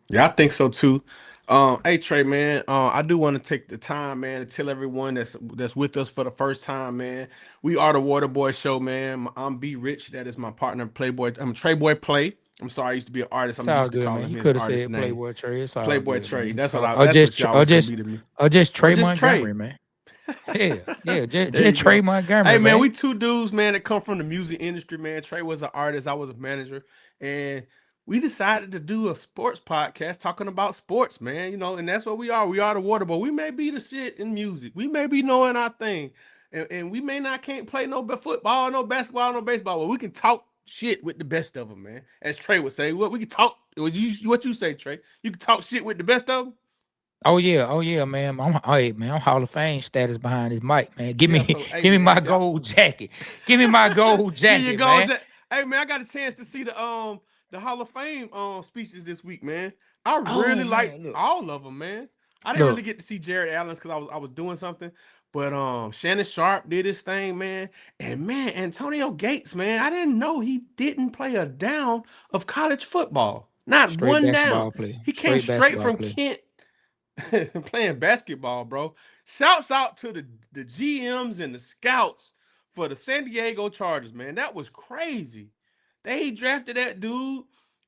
Yeah, I think so too. Hey Trey, man. I do want to take the time, man, to tell everyone that's with us for the first time, man. We are the Waterboyz Show, man. I'm B Rich. That is my partner, Playboy. I'm Treyboy Play. I'm sorry, I used to be an artist. I'm It's all used to good, calling man. You him his could have artist said name. Playboy Trey. It's all Playboy good, Trey. man. That's Or what y'all was gonna be to me. Just Trey Just Montgomery, Trey. man. Yeah, There just you Trey go. Montgomery, Hey man, man. we two dudes, man, that come from the music industry, man. Trey was an artist, I was a manager, and we decided to do a sports podcast talking about sports, man. You know, and that's what we are. We are the water, but we may be the shit in music. We may be knowing our thing, and we may not can't play no football, no basketball, no baseball, but we can talk shit with the best of them, man. As Trey would say, what we can talk. What you say, Trey? You can talk shit with the best of them. Oh yeah, man. I'm Hall of Fame status behind his mic, man. Give me, Yeah. So, hey give me my man, gold jacket. Give me my gold Give you jacket, go, man. Jack. Hey man, I got a chance to see the Hall of Fame speeches this week, man. I Oh really like man, look, all of them, man. I didn't really look, get to see Jared Allen's because I was doing something, but Shannon Sharp did his thing, man. And man, Antonio Gates, man, I didn't know he didn't play a down of college football, not straight one down. basketball player. He came Straight straight basketball from player. Kent playing basketball, bro. Shouts out to the GMs and the scouts for the San Diego Chargers, man. That was crazy. They drafted that dude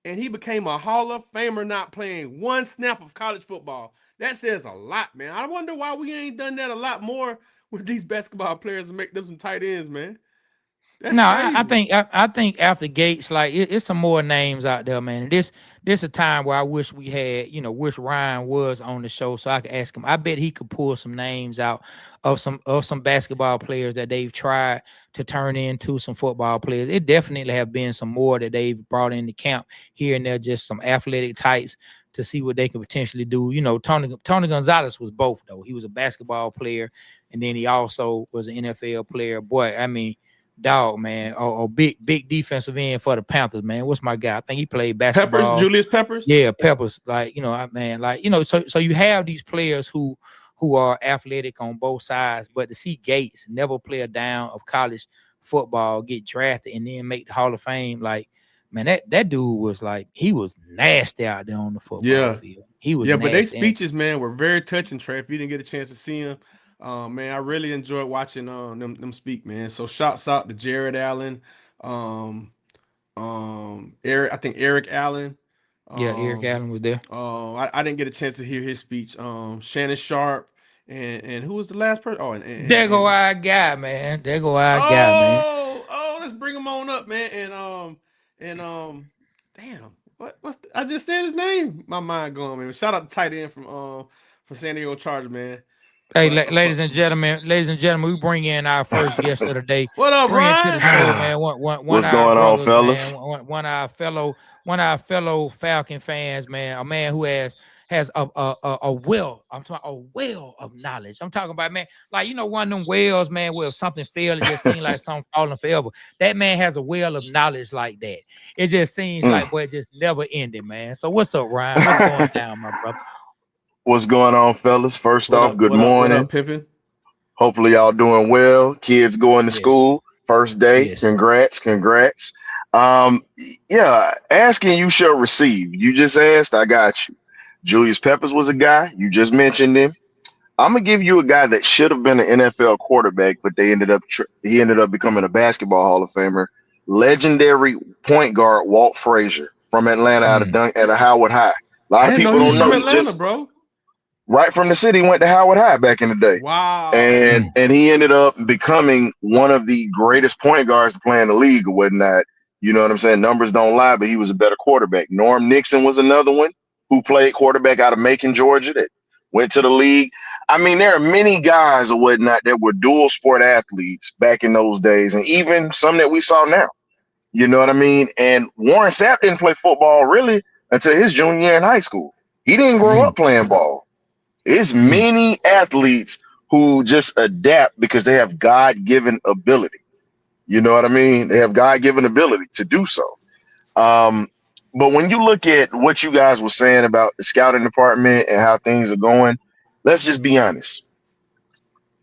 and he became a Hall of Famer not playing one snap of college football. That says a lot, man. I wonder why we ain't done that a lot more with these basketball players and make them some tight ends, man. That's No, I crazy. think I think after Gates, like it's some more names out there, man. And this a time where I wish we had, wish Ryan was on the show so I could ask him. I bet he could pull some names out of some basketball players that they've tried to turn into some football players. It definitely have been some more that they've brought into camp here and there, just some athletic types to see what they could potentially do. Tony Gonzalez was both though. He was a basketball player and then he also was an NFL player. Boy, I mean. Dog, man. Oh, big defensive end for the Panthers, man. What's my guy? I think he played Peppers, basketball. Julius Peppers. Yeah, Peppers. Like, man, like, so you have these players who are athletic on both sides, but to see Gates never play a down of college football, get drafted, and then make the Hall of Fame, like, man, that dude was like, he was nasty out there on the football field. He was but they nasty. speeches, man, were very touching, Trey. If you didn't get a chance to see him, man, I really enjoyed watching them speak, man. So shouts out to Jared Allen, Eric, I think Eric Allen. Yeah, Eric Allen was there. I didn't get a chance to hear his speech. Shannon Sharp and who was the last person? Oh, there go our guy, man. There go our guy, man. Oh, let's bring him on up, man. Damn, I just said his name. My mind going, man. Shout out to tight end from San Diego Chargers, man. Hey, ladies and gentlemen, we bring in our first guest of the day. What up, friend Brian? to the show, man. What's going on, fellas? Man. One of our fellow Falcon fans, man. A man who has a well. I'm talking a well of knowledge. I'm talking about, man, like, one of them wells, man, where if something failed, it just seems like something falling forever. That man has a well of knowledge like that. It just seems like, boy, it just never ended, man. So what's up, Ryan? What's going down, my brother? What's going on, fellas? First off, good morning. What up, Pippin? Hopefully y'all doing well. Kids going to school. First day. Yes. Congrats. Yeah, asking you shall receive. You just asked, I got you. Julius Peppers was a guy. You just mentioned him. I'm gonna give you a guy that should have been an NFL quarterback, but he ended up becoming a basketball Hall of Famer. Legendary point guard Walt Frazier from Atlanta out of Howard High. A lot of people don't know. Atlanta, bro. Right from the city, went to Howard High back in the day. Wow. And he ended up becoming one of the greatest point guards to play in the league or whatnot. You know what I'm saying? Numbers don't lie, but he was a better quarterback. Norm Nixon was another one who played quarterback out of Macon, Georgia, that went to the league. I mean, there are many guys or whatnot that were dual sport athletes back in those days, and even some that we saw now. You know what I mean? And Warren Sapp didn't play football really until his junior year in high school. He didn't grow up playing ball. It's many athletes who just adapt because they have God-given ability. You know what I mean? They have God-given ability to do so. But when you look at what you guys were saying about the scouting department and how things are going, let's just be honest.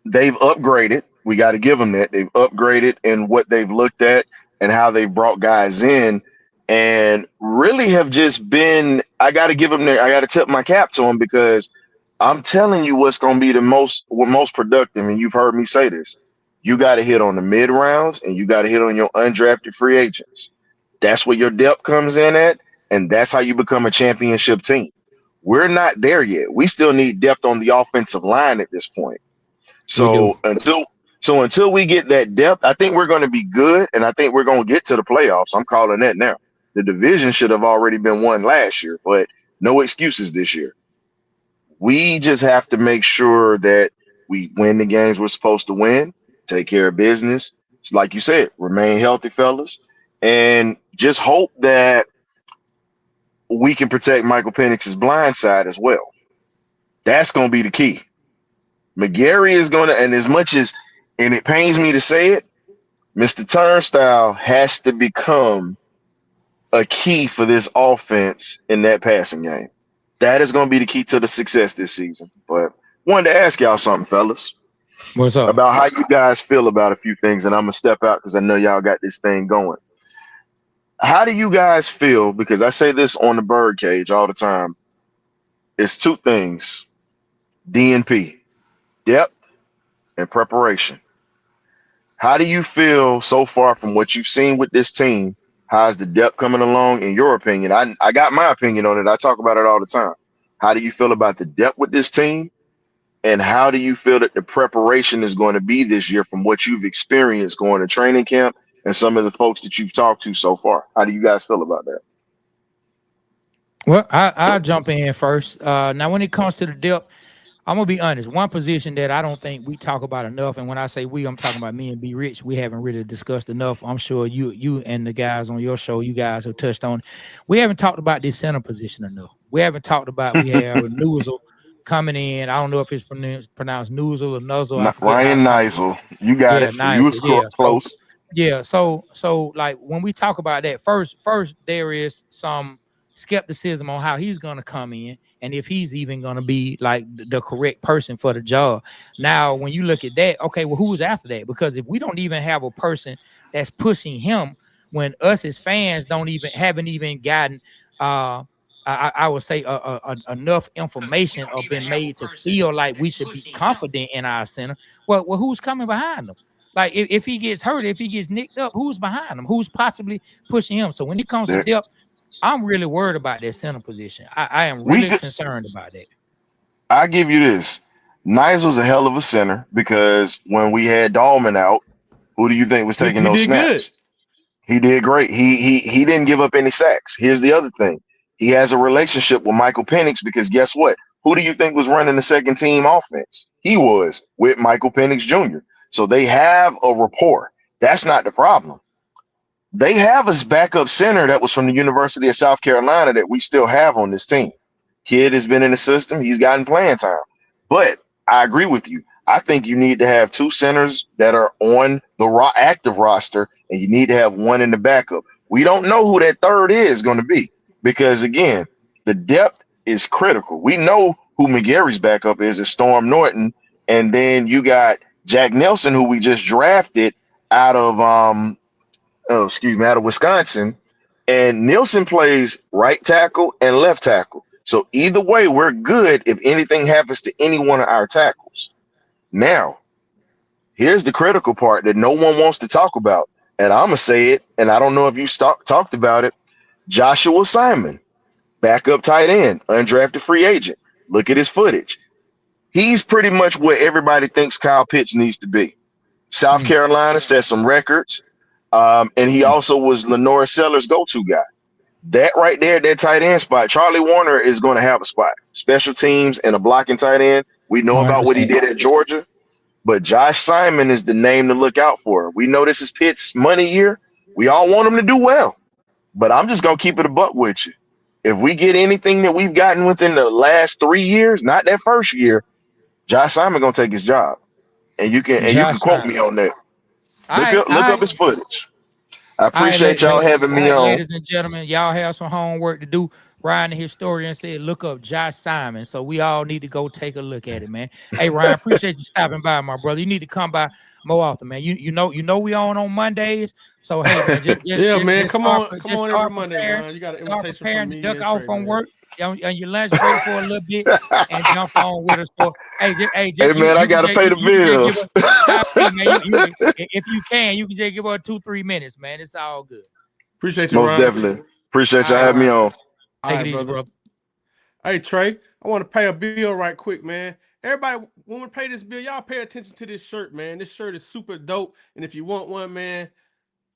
They've upgraded. We got to give them that. They've upgraded in what they've looked at and how they've brought guys in, and really have just been, I got to give them I got to tip my cap to them, because I'm telling you what's going to be the most productive, and you've heard me say this. You got to hit on the mid rounds, and you got to hit on your undrafted free agents. That's where your depth comes in at, and that's how you become a championship team. We're not there yet. We still need depth on the offensive line at this point. So until we get that depth, I think we're going to be good, and I think we're going to get to the playoffs. I'm calling that now. The division should have already been won last year, but no excuses this year. We just have to make sure that we win the games we're supposed to win, take care of business. It's like you said, remain healthy, fellas, and just hope that we can protect Michael Penix's blind side as well. That's going to be the key. McGarry is going to, and as much as, and it pains me to say it, Mr. Turnstile has to become a key for this offense in that passing game. That is going to be the key to the success this season. But wanted to ask y'all something, fellas. What's up? About how you guys feel about a few things, and I'm going to step out because I know y'all got this thing going. How do you guys feel? Because I say this on the Birdcage all the time. It's two things: DNP, depth, and preparation. How do you feel so far from what you've seen with this team? How's the depth coming along, in your opinion? I got my opinion on it. I talk about it all the time. How do you feel about the depth with this team? And how do you feel that the preparation is going to be this year from what you've experienced going to training camp and some of the folks that you've talked to so far? How do you guys feel about that? Well, I'll jump in first. Now, when it comes to the depth, I'm going to be honest. One position that I don't think we talk about enough, and when I say we, I'm talking about me and B. Rich, we haven't really discussed enough. I'm sure you and the guys on your show, you guys have touched on it. We haven't talked about this center position enough. We haven't talked about, we have Nuzzel coming in. I don't know if it's pronounced Nuzzel or Nuzzle. Ryan Nizzel. You got it. Nizzel, you was close. Yeah, so like when we talk about that, first there is some skepticism on how he's gonna come in and if he's even gonna be like the correct person for the job. Now, when you look at that, okay, well, who's after that? Because if we don't even have a person that's pushing him, when us as fans haven't even gotten I would say enough information or been made to feel like we should be confident in our center. Well, who's coming behind them? Like if he gets hurt, if he gets nicked up, who's behind him? Who's possibly pushing him? So when it comes to depth, I'm really worried about that center position. I am really concerned about that. I give you this. Nigel's a hell of a center because when we had Dahlman out, who do you think was taking those snaps? Good. He did great. He didn't give up any sacks. Here's the other thing. He has a relationship with Michael Penix because guess what? Who do you think was running the second team offense? He was with Michael Penix Jr. So they have a rapport. That's not the problem. They have a backup center that was from the University of South Carolina that we still have on this team. Kid has been in the system. He's gotten playing time. But I agree with you. I think you need to have two centers that are on the active roster, and you need to have one in the backup. We don't know who that third is going to be because, again, the depth is critical. We know who McGarry's backup is Storm Norton, and then you got Jack Nelson, who we just drafted out of out of Wisconsin, and Nielsen plays right tackle and left tackle. So either way, we're good if anything happens to any one of our tackles. Now, here's the critical part that no one wants to talk about, and I'm gonna say it, and I don't know if you talked about it. Joshua Simon, backup tight end, undrafted free agent. Look at his footage. He's pretty much where everybody thinks Kyle Pitts needs to be. South Carolina set some records, and he also was Lenore Sellers' go-to guy. That right there, that tight end spot, Charlie Warner is going to have a spot. Special teams and a blocking tight end. We know 100%. About what he did at Georgia, but Josh Simon is the name to look out for. We know this is Pitt's money year. We all want him to do well, but I'm just going to keep it a buck with you. If we get anything that we've gotten within the last 3 years, not that first year, Josh Simon going to take his job. And you can quote me on that. Look up his footage. I appreciate y'all having me on. Ladies and gentlemen, y'all have some homework to do. Ryan, the historian, said, look up Josh Simon. So we all need to go take a look at it, man. Hey, Ryan, appreciate you stopping by, my brother. You need to come by more often, man. You know we on Mondays. So hey, man, man, come on every Monday, man. You got an invitation from me. Duck off from work on your lunch break for a little bit and jump on with us. For hey, man, I gotta pay the bills. If you can, you can just give us 2-3 minutes, man. It's all good. Appreciate you, most Ryan. definitely. Appreciate y'all having me on. Take it easy, brother. Hey, Trey, I want to pay a bill right quick, man. Everybody, when we pay this bill, y'all pay attention to this shirt, man. This shirt is super dope. And if you want one, man,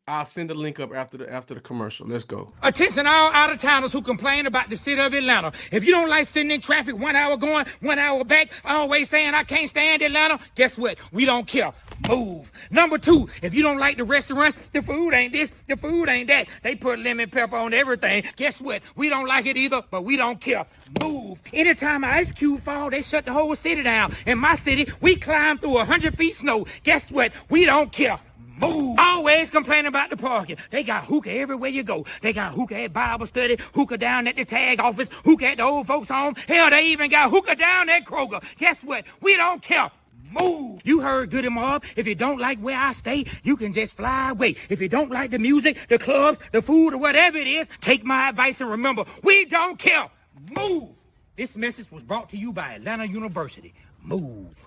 I'll send the link up after the commercial. Let's go. Attention all out-of-towners who complain about the city of Atlanta. If you don't like sitting in traffic 1 hour going, 1 hour back, always saying I can't stand Atlanta, guess what? We don't care. Move. Number 2, if you don't like the restaurants, the food ain't this, the food ain't that. They put lemon pepper on everything. Guess what? We don't like it either, but we don't care. Move. Anytime an ice cube fall, they shut the whole city down. In my city, we climb through 100 feet snow. Guess what? We don't care. Move. Always complaining about the parking. They got hookah everywhere you go. They got hookah at Bible study, hookah down at the tag office, hookah at the old folks home. Hell, they even got hookah down at Kroger. Guess what? We don't care. Move. You heard Goody Mob. If you don't like where I stay, you can just fly away. If you don't like the music, the clubs, the food, or whatever it is, take my advice and remember, we don't care. Move. This message was brought to you by Atlanta University. Move.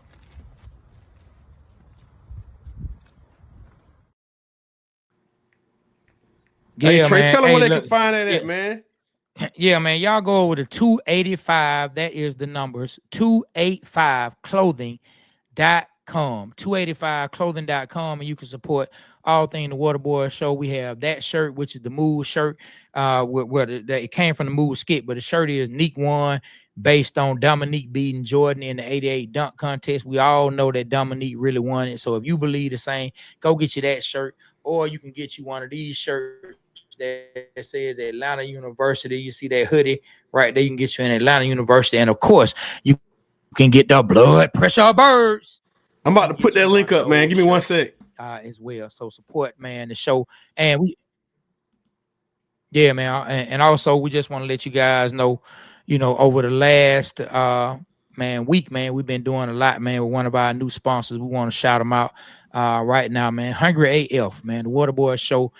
Yeah, hey, Trey, man. Tell them where they can find that at, man. Yeah, man. Y'all go over to 285. That is the numbers. 285clothing.com. 285clothing.com, and you can support all things the Waterboyz Show. We have that shirt, which is the Move shirt. It came from the Move skit, but the shirt is Neek 1, based on Dominique beating Jordan in the 88 dunk contest. We all know that Dominique really won it. So if you believe the same, go get you that shirt, or you can get you one of these shirts that says Atlanta University. You see that hoodie right there. You can get you in Atlanta University. And of course, you can get the blood pressure birds. I'm about to put that link up, man. Give me 1 sec. as well. So support, man, the show. And we yeah, man. And also we just want to let you guys know, over the last week, man, we've been doing a lot, man, with one of our new sponsors. We want to shout them out right now, man. Hungry AF, man, the Waterboyz Show.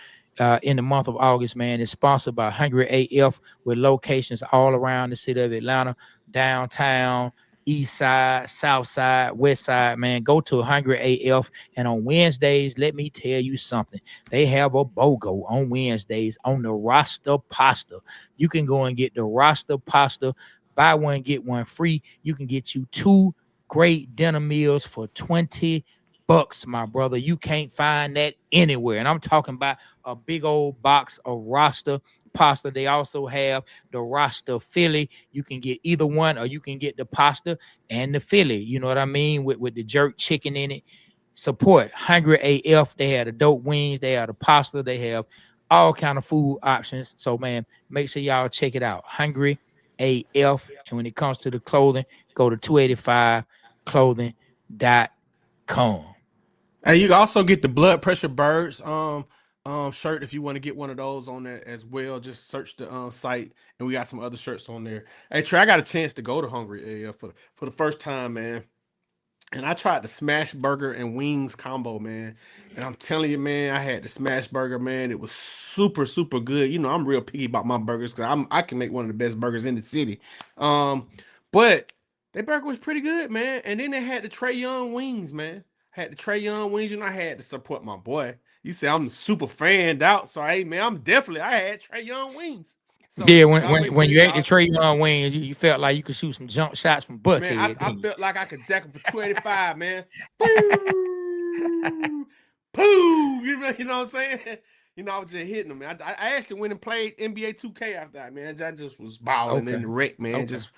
In the month of August, man, is sponsored by Hungry AF with locations all around the city of Atlanta, downtown, east side, south side, west side, man. Go to Hungry AF. And on Wednesdays, let me tell you something. They have a BOGO on Wednesdays on the roster pasta. You can go and get the roster pasta, buy one, get one free. You can get you 2 great dinner meals for $20, my brother. You can't find that anywhere. And I'm talking about a big old box of roster pasta. They also have the roster Philly. You can get either one, or you can get the pasta and the Philly. You know what I mean? With the jerk chicken in it. Support Hungry AF. They have the dope wings. They have the pasta. They have all kind of food options. So, man, make sure y'all check it out. Hungry AF. And when it comes to the clothing, go to 285clothing.com. And you can also get the Blood Pressure Birds shirt if you want to get one of those on there as well. Just search the site, and we got some other shirts on there. Hey Trey, I got a chance to go to Hungry AF for the first time, man. And I tried the smash burger and wings combo, man. And I'm telling you, man, I had the smash burger, man. It was super, super good. I'm real picky about my burgers because I can make one of the best burgers in the city. But that burger was pretty good, man. And then they had the Trae Young wings, man. Had the Trae Young wings, and I had to support my boy. You say I'm super fanned out, so hey, man, I had Trae Young wings. So, yeah, when you ate the Trae Young wings, you felt like you could shoot some jump shots from Buckhead. Man, I felt like I could jack him for 285, man. Poo, poo. You know what I'm saying? I was just hitting him, man. I actually went and played NBA 2K after that, man. I just was balling in the wreck, man. Okay. Just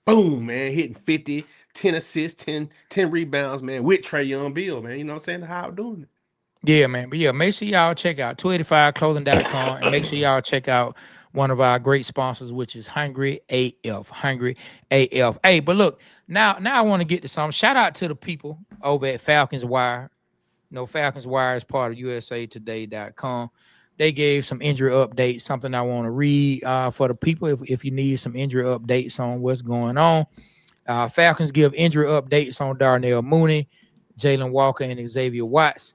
boom, man, hitting 50, 10 assists, 10 rebounds, man, with Trae Young Bill, man. You know what I'm saying? How I'm doing it. Yeah, man. But yeah, make sure y'all check out 285clothing.com and make sure y'all check out one of our great sponsors, which is Hungry AF. Hungry AF. Hey, but look, now I want to get to some. Shout out to the people over at Falcons Wire. Falcons Wire is part of usatoday.com. They gave some injury updates, something I want to read for the people if you need some injury updates on what's going on. Falcons give injury updates on Darnell Mooney, Jalen Walker, and Xavier Watts.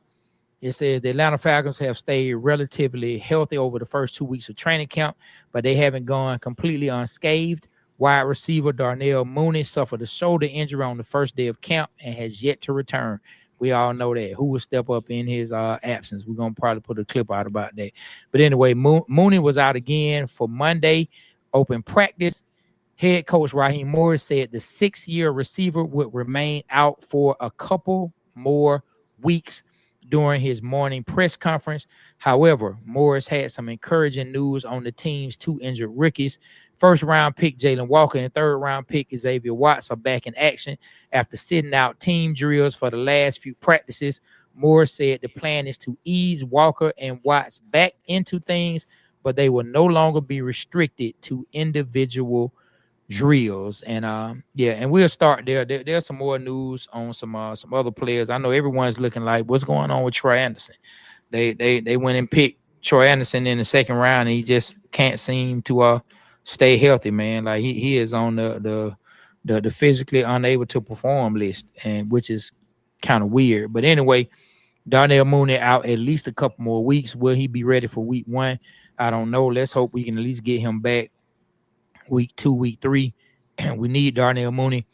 It says the Atlanta Falcons have stayed relatively healthy over the first 2 weeks of training camp, but they haven't gone completely unscathed. Wide receiver Darnell Mooney suffered a shoulder injury on the first day of camp and has yet to return. We all know that. Who will step up in his absence? We're going to probably put a clip out about that. But anyway, Mooney was out again for Monday, open practice. Head coach Raheem Morris said the 6-year receiver would remain out for a couple more weeks during his morning press conference. However, Morris had some encouraging news on the team's 2 injured rookies. First-round pick Jalen Walker and third-round pick Xavier Watts are back in action after sitting out team drills for the last few practices. Morris said the plan is to ease Walker and Watts back into things, but they will no longer be restricted to individual drills. And and we'll start there. There's some more news on some other players. I know everyone's looking like, what's going on with Troy Anderson? They went and picked Troy Anderson in the second round, and he just can't seem to stay healthy, man. Like he is on the physically unable to perform list, and which is kind of weird. But anyway, Darnell Mooney out at least a couple more weeks. Will he be ready for week 1? I don't know. Let's hope we can at least get him back week 2, week 3. And we need Darnell Mooney.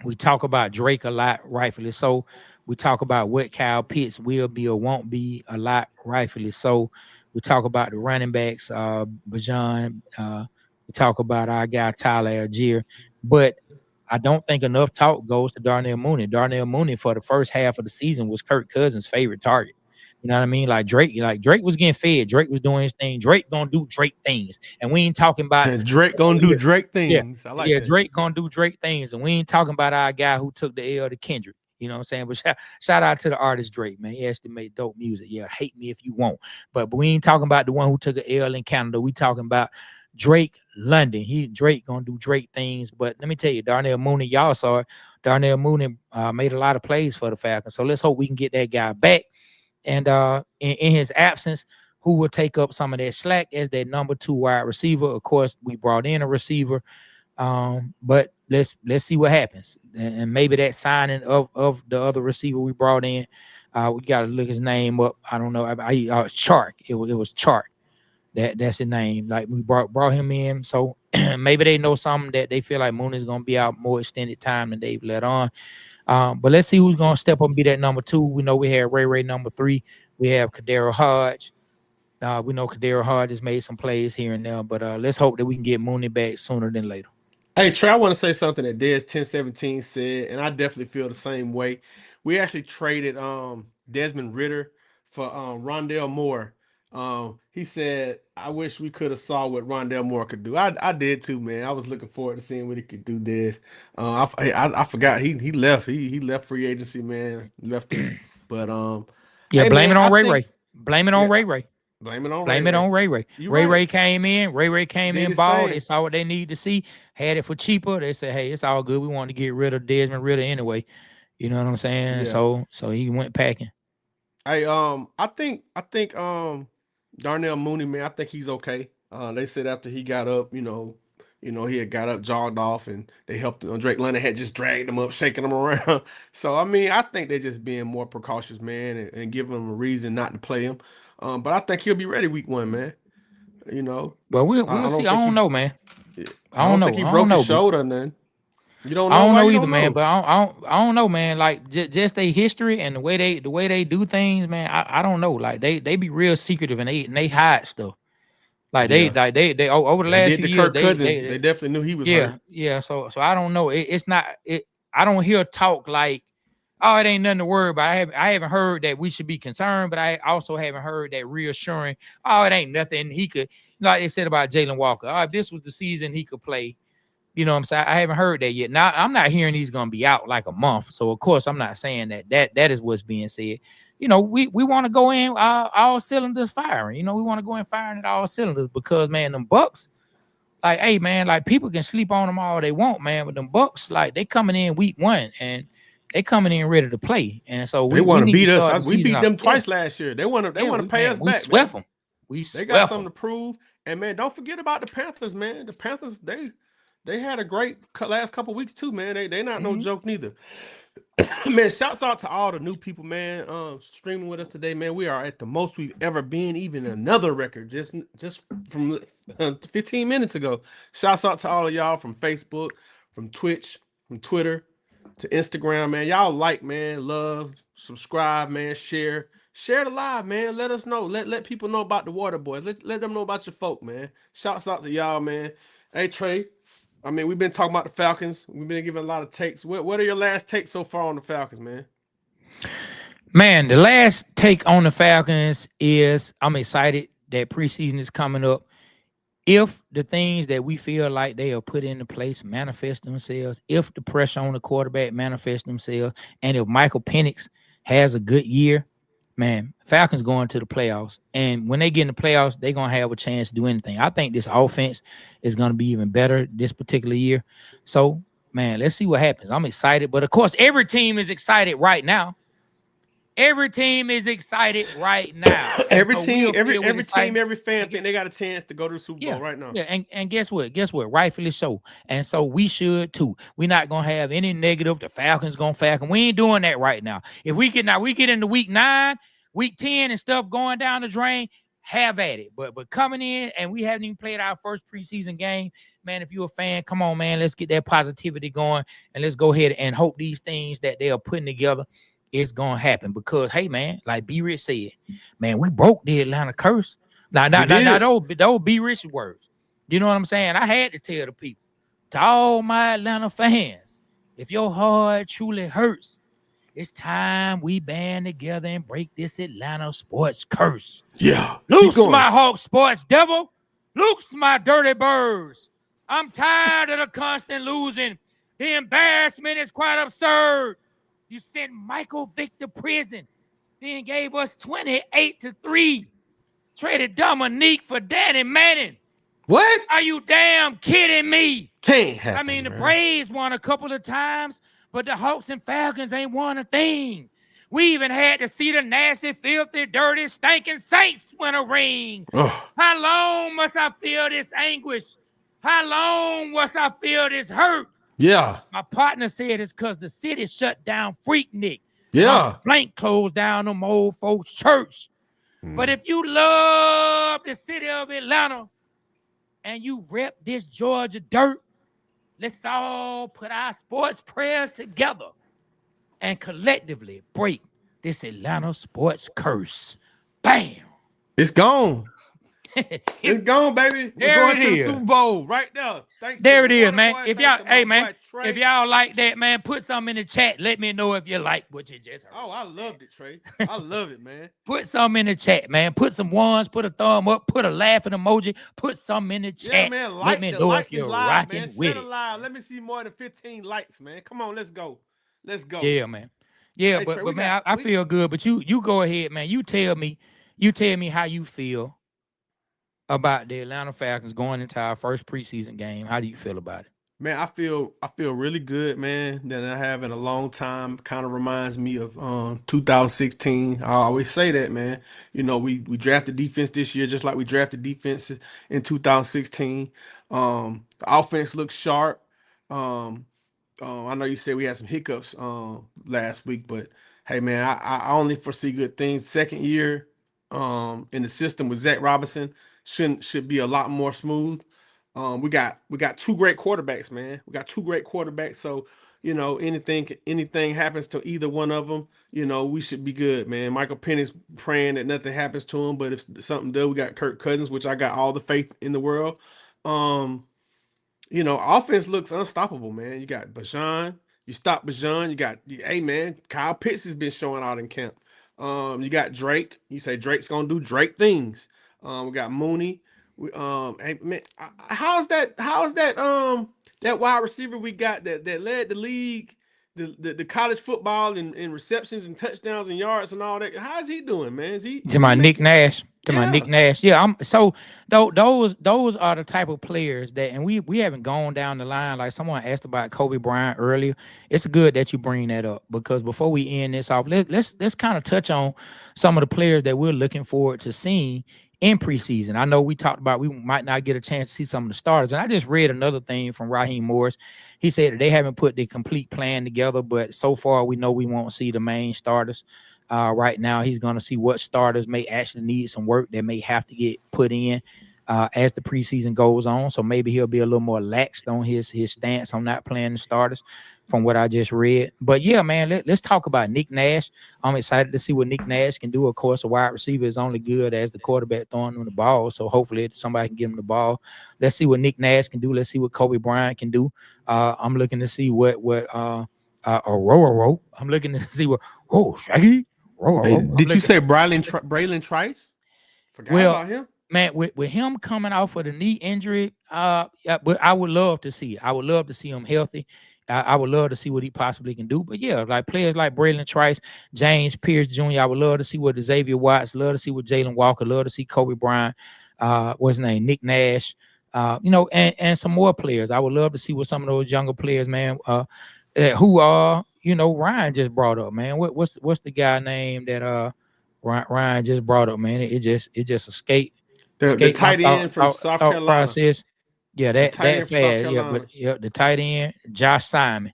We talk about Drake a lot, rightfully so. We talk about what Kyle Pitts will be or won't be a lot, rightfully so. We talk about the running backs, Bajan. We talk about our guy Tyler Algier. But I don't think enough talk goes to Darnell Mooney. Darnell Mooney for the first half of the season was Kirk Cousins' favorite target. You know what I mean? Like Drake was getting fed. Drake was doing his thing. Drake gonna do Drake things. And we ain't talking about Drake gonna do Drake things. Yeah, I like that. Drake gonna do Drake things. And we ain't talking about our guy who took the L to Kendrick. You know what I'm saying? But shout out to the artist Drake, man. He actually made dope music. Yeah, hate me if you want. But we ain't talking about the one who took an L in Canada. We talking about Drake London. Drake gonna do Drake things. But let me tell you, Darnell Mooney, y'all saw it. Darnell Mooney made a lot of plays for the Falcons. So let's hope we can get that guy back. And in his absence, who will take up some of that slack as that number 2 wide receiver? Of course, we brought in a receiver, but let's see what happens. And maybe that signing of the other receiver we brought in, we got to look his name up. I don't know. Chark. It was Chark. That's his name. Like we brought him in, so maybe they know something that they feel like Mooney's gonna be out more extended time than they've let on. But let's see who's gonna step up and be that number 2. We know we have Ray number 3. We have Kadero Hodge. We know Kadero Hodge has made some plays here and there, but let's hope that we can get Mooney back sooner than later. Hey, Trey, I want to say something that Des 1017 said, and I definitely feel the same way. We actually traded Desmond Ridder for Rondell Moore. He said, I wish we could have saw what Rondell Moore could do. I did too, man. I was looking forward to seeing what he could do, Des. I forgot he left. He left free agency, man. Left us. But yeah, hey, blame man, it on Ray. Blame it on Ray. Blame it on Ray. Ray came in. Ray came Did in, his balled. thing. They saw what they needed to see. Had it for cheaper. They said, "Hey, it's all good. We want to get rid of Desmond Ridder anyway." You know what I'm saying? Yeah. So he went packing. Hey, I think Darnell Mooney, man, I think he's okay. They said after he got up, he had got up, jogged off, and they helped him. Drake London had just dragged him up, shaking him around. So I mean, I think they're just being more precautious, man, and giving him a reason not to play him. But I think he'll be ready week 1, man. But we'll see. I don't know, man. I don't think he broke his shoulder, then. You don't know. I don't know either, man. But I don't know, man. Like just their history and the way they do things, man. I don't know. Like they be real secretive and they hide stuff. Like they over the last few years, they definitely knew he was hurt. Yeah. So I don't know. It's not. I don't hear talk like, oh, it ain't nothing to worry about. I haven't heard that we should be concerned, but I also haven't heard that reassuring. Oh, it ain't nothing. He could, like they said about Jalen Walker. Oh, if this was the season, he could play. You know what I'm saying? I haven't heard that yet. Now, I'm not hearing he's going to be out like a month. So, of course, I'm not saying that is what's being said. We want to go in all cylinders firing. We want to go in firing at all cylinders because, man, them Bucks, like, hey, man, like people can sleep on them all they want, man. But them Bucks, like, they coming in week 1 and they coming in ready to play. And so they want to beat us. We beat them twice last year. They want to pay us back. We swept them. They got something to prove. And, man, don't forget about the Panthers, man. The Panthers, they had a great last couple weeks too, man. They not no joke neither. Man, shouts out to all the new people, man. Streaming with us today, man. We are at the most we've ever been, even another record just from 15 minutes ago. Shouts out to all of y'all from Facebook, from Twitch, from Twitter to Instagram, man. Y'all like, man, love, subscribe, man, share the live, man. Let us know. Let people know about the Waterboyz. Let them know about your folk, man. Shouts out to y'all, man. Hey, Trey. I mean, we've been talking about the Falcons. We've been giving a lot of takes. What are your last takes so far on the Falcons, man? Man, the last take on the Falcons is I'm excited that preseason is coming up. If the things that we feel like they are put into place manifest themselves, if the pressure on the quarterback manifests themselves, and if Michael Penix has a good year, man, Falcons going to the playoffs. And when they get in the playoffs, they're going to have a chance to do anything. I think this offense is going to be even better this particular year. So, man, let's see what happens. I'm excited. But, of course, every team is excited right now. Every team is excited right now. Every team, every fan think they got a chance to go to the Super Bowl right now. Yeah, and guess what? Rightfully so. And so we should too. We're not gonna have any negative. The Falcons gonna Falcon. We ain't doing that right now. If we get into week 9, week 10, and stuff going down the drain, have at it. But coming in and we haven't even played our first preseason game, man. If you're a fan, come on, man. Let's get that positivity going and let's go ahead and hope these things that they are putting together. It's gonna happen because, hey, man, like B Rich said, man, we broke the Atlanta curse. Now, those B Rich words. You know what I'm saying? I had to tell the people, to all my Atlanta fans, if your heart truly hurts, it's time we band together and break this Atlanta sports curse. Yeah, loose my Hawk sports devil, loose my dirty birds. I'm tired of the constant losing. The embarrassment is quite absurd. You sent Michael Vick to prison, then gave us 28-3. Traded Dominique for Danny Manning. What? Are you damn kidding me? Can't happen. I mean, the Braves won a couple of times, but the Hawks and Falcons ain't won a thing. We even had to see the nasty, filthy, dirty, stinking Saints win a ring. Oh, How long must I feel this anguish? How long must I feel this hurt? yeah. My partner said it's because the city shut down Freaknik. And Yeah. Uncle Blank closed down them old folks' church. But if you love the city of Atlanta and you rep this Georgia dirt, let's all put our sports prayers together and collectively break this Atlanta sports curse. Bam! It's gone. It's gone, baby. We're There going it to the is. Super Bowl right now. Thanks There to it the is, man. Waterboyz. If Thanks y'all, to my hey, man, boy Trey. if y'all like that, man, put something in the chat. Let me know if you like what you just heard. Oh, I loved it, Trey. I love it, man. Put something in the chat, man. Put some ones, put a thumb up, put a laughing emoji, put something in the chat. Yeah, man. Let me know if you're live, rocking man. with Share it. live. Let me see more than 15 likes, man. Come on, let's go. Let's go. Yeah, man. Yeah, Hey, but Trey, man, I feel good. But you go ahead, man. You tell me how you feel about the Atlanta Falcons going into our first preseason game. How do you feel about it? Man, I feel really good, man, that I have in a long time. Kind of reminds me of 2016. I always say that, man. You know, we drafted defense this year just like we drafted defense in 2016. The offense looks sharp. Um, I know you said we had some hiccups last week, but hey, man, I only foresee good things. Second year in the system with Zach Robinson should be a lot more smooth. We got two great quarterbacks, man. We got two great quarterbacks. So, you know, anything happens to either one of them, you know, we should be good, man. Michael Penix praying that nothing happens to him, but if something does, we got Kirk Cousins, which I got all the faith in the world. You know, offense looks unstoppable, man. You got Bajan, you stop Bajan, hey man, Kyle Pitts has been showing out in camp. You got Drake. You say Drake's gonna do Drake things. We got Mooney. Hey man, how's that that wide receiver we got that led the league, the college football and receptions and touchdowns and yards and all that? How's he doing, man? Is he To my Nick Nash. To my Yeah. Nick Nash. Yeah, I'm so those are the type of players that, and we haven't gone down the line. Like someone asked about Kobe Bryant earlier. It's good that you bring that up, because before we end this off, let's kind of touch on some of the players that we're looking forward to seeing in preseason. I know we talked about we might not get a chance to see some of the starters, and I just read another thing from Raheem Morris. He said that they haven't put the complete plan together, but so far we know we won't see the main starters. Right now, he's going to see what starters may actually need some work that may have to get put in as the preseason goes on. So maybe he'll be a little more laxed on his stance on not playing the starters, from what I just read. But yeah, man, let's talk about Nick Nash. I'm excited to see what Nick Nash can do. Of course, a wide receiver is only good as the quarterback throwing him the ball. So hopefully somebody can give him the ball. Let's see what Nick Nash can do. Let's see what Kobe Bryant can do. I'm looking to see what I'm looking to see what Shaggy. Hey, did you say Braylon Trice? Forgot about him. Man, with him coming off of the knee injury, but I would love to see it. I would love to see him healthy. I would love to see what he possibly can do. But yeah, like players like Braylon Trice, James Pierce Jr., I would love to see what Xavier Watts, love to see what Jalen Walker, love to see Kobe Bryant, what's his name, Nick Nash, you know, and some more players. I would love to see what some of those younger players, man, who are, you know, Ryan just brought up, man. What's the guy name that Ryan just brought up, man? It just escaped. The tight end from South Carolina. Process. Yeah, that fast. Yeah, but yeah, the tight end, Josh Simon.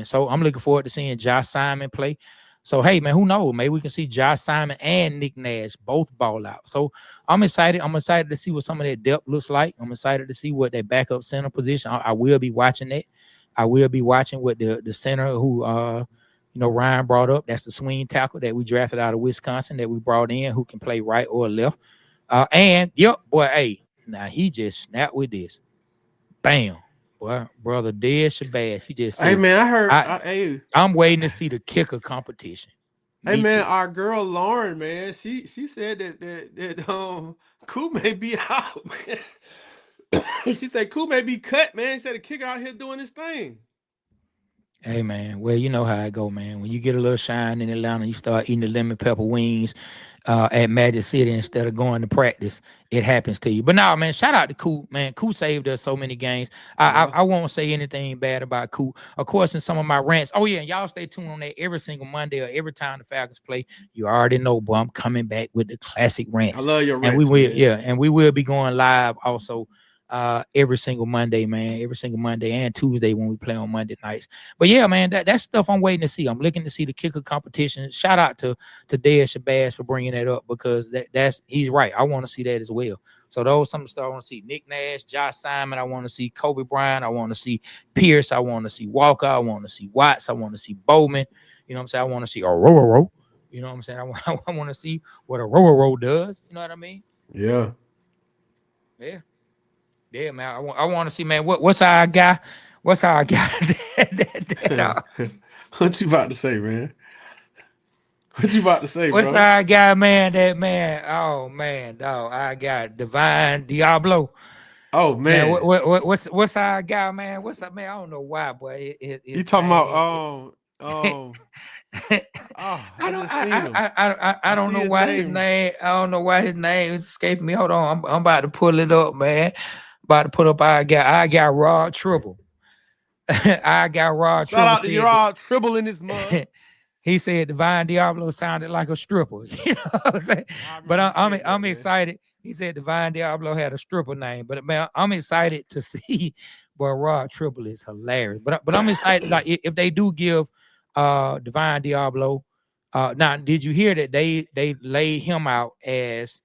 So I'm looking forward to seeing Josh Simon play. So hey, man, who knows? Maybe we can see Josh Simon and Nick Nash both ball out. So I'm excited. I'm excited to see what some of that depth looks like. I'm excited to see what that backup center position. I will be watching that. I will be watching what the center who you know, Ryan brought up. That's the swing tackle that we drafted out of Wisconsin that we brought in, who can play right or left. And yep, boy, hey, now he just snapped with this. Bam. Boy, brother Dez Shabazz. He just said, hey man, I heard I'm waiting to see the kicker competition. Hey man, our girl Lauren, man, she said that Koo may be out, man. She said Koo may be cut, man. She said the kicker out here doing his thing. Hey man, well you know how it go, man. When you get a little shine in Atlanta, you start eating the lemon pepper wings at Magic City instead of going to practice. It happens to you. But now, man, shout out to Cool, man. Cool saved us so many games. Yeah. I won't say anything bad about Cool. Of course, in some of my rants. Oh yeah, and y'all stay tuned on that every single Monday or every time the Falcons play. You already know, but I'm coming back with the classic I rants, love your and we rants, will, man. yeah, and we will be going live also every single Monday, man. Every single Monday and Tuesday when we play on Monday nights. But yeah, man, that's stuff I'm waiting to see. I'm looking to see the kicker competition. Shout out to Dez Shabazz for bringing that up because that's he's right. I want to see that as well. So those some stuff I want to see. Nick Nash, Josh Simon. I want to see Kobe Bryant. I want to see Pierce. I want to see Walker. I want to see Watts. I want to see Bowman. You know what I'm saying? I want to see Ororo. You know what I'm saying? I want to see what Ororo does. You know what I mean? Yeah. Yeah. Yeah, man. I want to see, man. What's our guy? What's our guy? What you about to say, man? What you about to say, What's bro? our guy, man? That man. Oh man, dog. I got Divine Diablo. Oh Man, man, what's our guy, man? What's up, man? I don't know why, boy. His you talking name. about oh, I I don't. just seen him. I I don't see know his why his name. name. I don't know why his name is escaping me. Hold on. I'm about to pull it up, man. About to put up our guy. I got Rod Tribble. I got Rod Shout Tribble out to your said. all tribble in this mud. He said Divine Diablo sounded like a stripper. You know what I'm saying? I But remember you said that, I'm man. excited. He said Divine Diablo had a stripper name. But man, I'm excited to see. Boy, Rod Triple is hilarious. But I'm excited. Like if they do give Divine Diablo. Now, did you hear that they laid him out as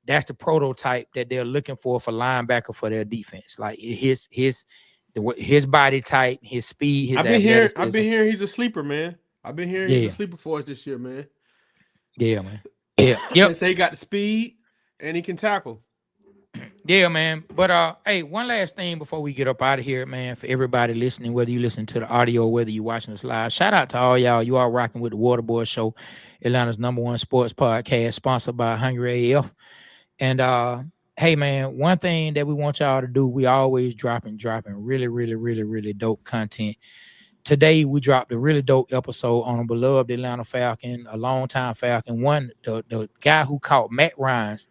that's the prototype that they're looking for linebacker for their defense? Like his body type, his speed, his I've athleticism. been hearing he's a sleeper, man. I've been hearing he's a Yeah, sleeper for us this year, man. yeah, man. Yeah, They yep. say he got the speed and he can tackle. Yeah, man. But hey, one last thing before we get up out of here, man. For everybody listening, whether you listen to the audio, whether you watching us live, shout out to all y'all. You are rocking with the Waterboyz Show, Atlanta's #1 sports podcast, sponsored by Hungry AF. And hey, man, one thing that we want y'all to do, we always dropping really, really, really, really dope content. Today we dropped a really dope episode on a beloved Atlanta Falcon, a longtime Falcon, the guy who caught Matt Ryan's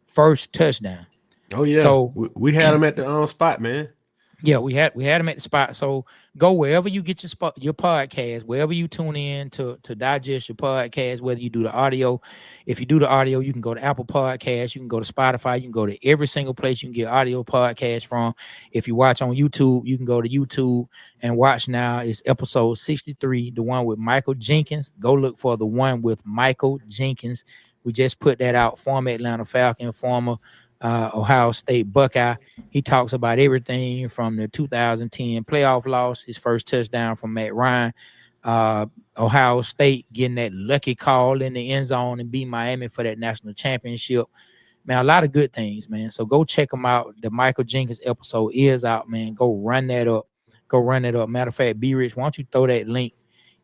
first touchdown. Oh yeah, So we had him at the spot, man. yeah, we had him at the spot. So go wherever you get your podcast, wherever you tune in to digest your podcast, whether you do the audio. If you do the audio, you can go to Apple Podcasts, you can go to Spotify, you can go to every single place you can get audio podcast from. If you watch on YouTube, you can go to YouTube and watch now. It's episode 63, the one with Michael Jenkins. Go look for the one with Michael Jenkins. We just put that out, former Atlanta Falcon, former Ohio State Buckeye. He talks about everything from the 2010 playoff loss, his first touchdown from Matt Ryan, Ohio State getting that lucky call in the end zone and beat Miami for that national championship. Man, a lot of good things, man. So go check them out. The Michael Jenkins episode is out, man. Go run that up. Go run that up. Matter of fact, B Rich, why don't you throw that link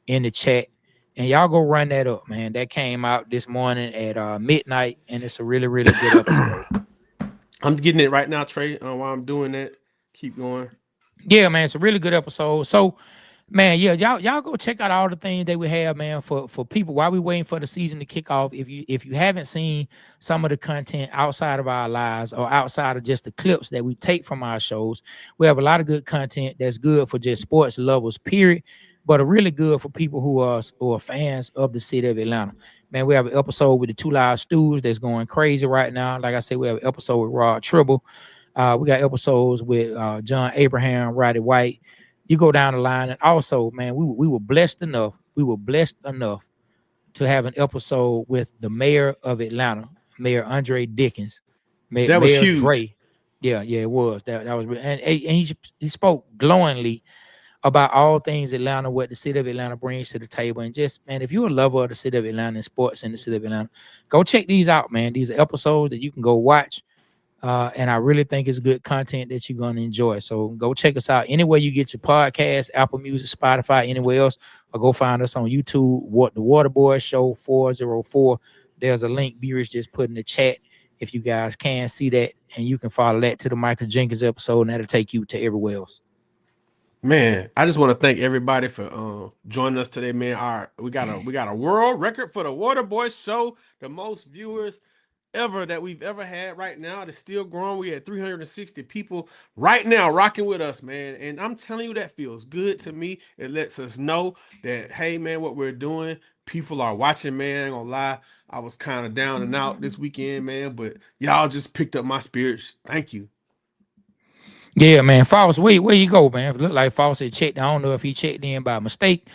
in the chat? And y'all go run that up, man. That came out this morning at midnight, and it's a really, really good episode. I'm getting it right now, Trey. While I'm doing that, keep going. Yeah, man, it's a really good episode. So, man, yeah, y'all go check out all the things that we have, man, for people while we waiting for the season to kick off. If you haven't seen some of the content outside of our lives or outside of just the clips that we take from our shows, we have a lot of good content that's good for just sports lovers, period, but are really good for people who are fans of the city of Atlanta. Man, we have an episode with the Two Live Stews that's going crazy right now. Like I said, we have an episode with Rod Tribble. We got episodes with John Abraham, Roddy White. You go down the line, and also, man, we were blessed enough. We were blessed enough to have an episode with the mayor of Atlanta, Mayor Andre Dickens, That was Mayor huge. Dre. Yeah, it was that was, and he spoke glowingly about all things Atlanta, what the city of Atlanta brings to the table. And just, man, if you're a lover of the city of Atlanta and sports in the city of Atlanta, go check these out, man. These are episodes that you can go watch. And I really think it's good content that you're going to enjoy. So go check us out anywhere you get your podcast, Apple Music, Spotify, anywhere else, or go find us on YouTube, the Waterboyz Show 404. There's a link B-Rich just put in the chat if you guys can see that, and you can follow that to the Michael Jenkins episode, and that'll take you to everywhere else. Man, I just want to thank everybody for joining us today, man. We got a world record for the Waterboyz Show, the most viewers ever that we've ever had right now. It's still growing. We had 360 people right now rocking with us, man. And I'm telling you, that feels good to me. It lets us know that, hey, man, what we're doing, people are watching, man. I ain't gonna lie. I was kind of down and out this weekend, man, but y'all just picked up my spirits. Thank you. Yeah, man. False, where you go, man? It looked like False had checked. I don't know if he checked in by mistake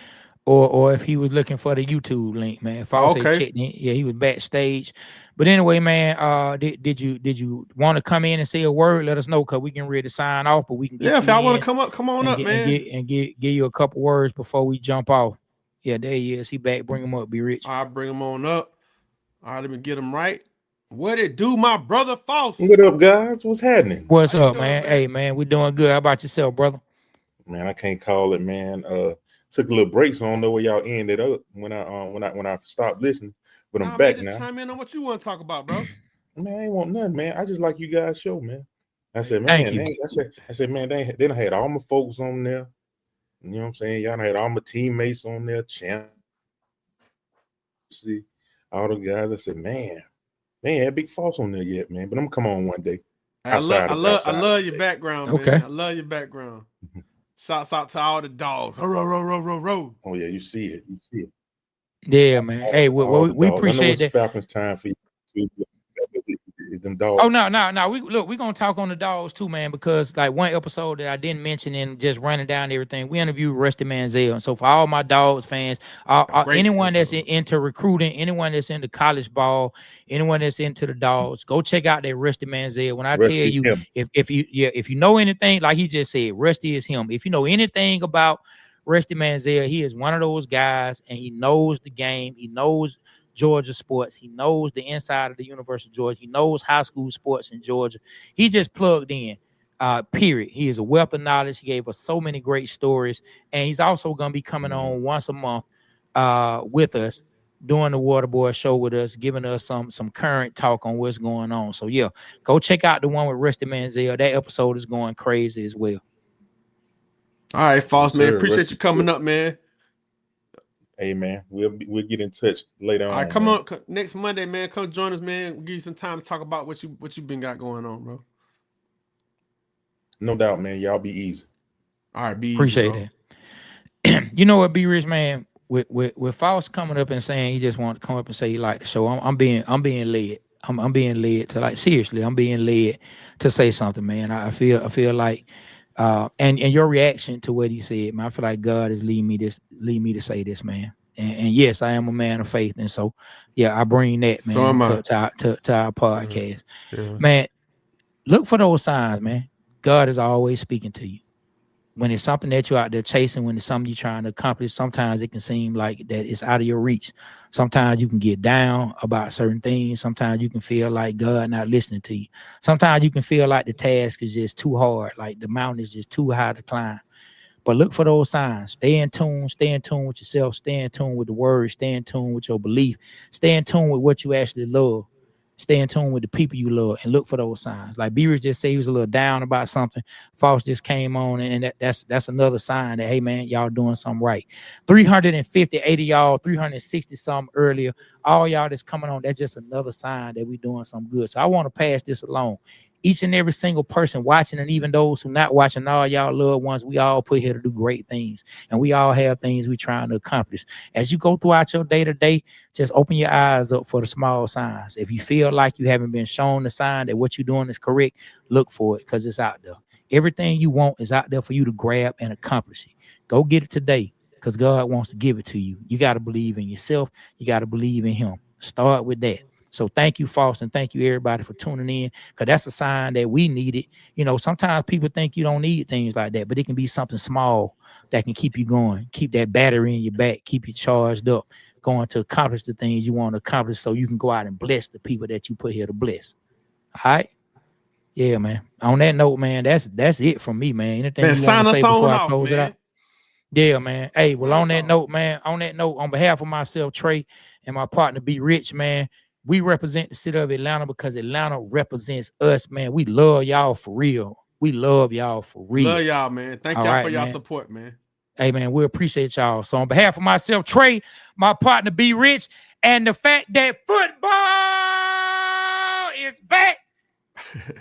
or if he was looking for the YouTube link, man. False had Okay. checked in. Yeah, he was backstage. But anyway, man, did you want to come in and say a word? Let us know, because we can ready to sign off, but we can get Yeah, if you y'all want in to come on up, man. and give you a couple words before we jump off. Yeah, there he is. He back. Bring him up. Be rich. I'll bring him on up. All right, let me get him right. What it do, my brother False? What up, guys? What's happening? What's How you up, doing, man? man? Hey, man, we doing good. How about yourself, brother? Man, I can't call it, man. Took a little break, so I don't know where y'all ended up when I stopped listening. But I'm back Just now. chime in on what you want to talk about, bro. Man, I ain't want nothing, man. I just like you guys' show, man. I said, Thank man, you. I said, man, they done had all my folks on there. You know what I'm saying? Y'all done had all my teammates on there, champ. See, all the guys. I said, man, they ain't had Big False on there yet, man. But I'm come on one day. I love your background, man. Okay. I love your background. Shouts out to all the dogs. Row. Oh yeah, you see it. You see it. Yeah, man. Hey, we appreciate that. Falcons time for you. Them dogs. Oh no. We're gonna talk on the dogs too, man, because like one episode that I didn't mention in just running down everything, we interviewed Rusty Manziel. And so for all my dogs fans, anyone that's into recruiting, anyone that's into college ball, anyone that's into the dogs, go check out that Rusty Manziel. When I tell you, if you know anything, like he just said, Rusty is him. If you know anything about Rusty Manziel, he is one of those guys, and he knows the game. He knows Georgia sports. He knows the inside of the University of Georgia. He knows high school sports in Georgia. He just plugged in, period. He is a wealth of knowledge. He gave us so many great stories. And he's also going to be coming on once a month with us, doing the Waterboyz Show with us, giving us some current talk on what's going on. So, yeah, go check out the one with Rusty Manziel. That episode is going crazy as well. All right, False, man. Appreciate you coming up, man. Hey man, we'll get in touch later on. All right, come on next Monday, man. Come join us, man. We'll give you some time to talk about what you've been got going on, bro. No doubt, man. Y'all be easy. All right, be appreciate easy, that. You know what, Be Rich, man. With False coming up and saying he just want to come up and say he like the show, I'm being led. I'm being led to, like, seriously, I'm being led to say something, man. I feel like. And your reaction to what he said, man, I feel like God is leading me to say this, man. And yes, I am a man of faith, and so yeah, I bring that, man, to our podcast. Yeah. Man, look for those signs, man. God is always speaking to you. When it's something that you're out there chasing, when it's something you're trying to accomplish, sometimes it can seem like that it's out of your reach. Sometimes you can get down about certain things. Sometimes you can feel like God not listening to you. Sometimes you can feel like the task is just too hard, like the mountain is just too high to climb. But look for those signs. Stay in tune with yourself. Stay in tune with the word. Stay in tune with your belief. Stay in tune with what you actually love. Stay in tune with the people you love and look for those signs. Like Beers just said, he was a little down about something. False just came on, and that's another sign that, hey, man, y'all doing something right. 350, 80 y'all, 360 something earlier. All y'all that's coming on, that's just another sign that we doing something good. So I want to pass this along. Each and every single person watching, and even those who not watching, all y'all loved ones, we all put here to do great things. And we all have things we trying to accomplish. As you go throughout your day-to-day, just open your eyes up for the small signs. If you feel like you haven't been shown the sign that what you're doing is correct, look for it, because it's out there. Everything you want is out there for you to grab and accomplish it. Go get it today, because God wants to give it to you. You got to believe in yourself. You got to believe in him. Start with that. So thank you, False, and thank you, everybody, for tuning in, because that's a sign that we need it. You know, sometimes people think you don't need things like that, but it can be something small that can keep you going, keep that battery in your back, keep you charged up, going to accomplish the things you want to accomplish so you can go out and bless the people that you put here to bless. All right? Yeah, man. On that note, man, that's it from me, man. Anything you want to say before I close it out? Yeah, man. Hey, well, on that note, on behalf of myself, Trey, and my partner, Be Rich, man, we represent the city of Atlanta because Atlanta represents us, man. We love y'all for real. We love y'all for real. Love y'all, man. Thank All y'all right, for y'all man. support, man. Hey, man, we appreciate y'all. So on behalf of myself, Trey, my partner, B Rich, and the fact that football is back,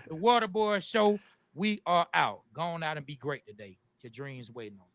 the Waterboyz Show, we are out. Go on out and be great today. Your dreams waiting on you.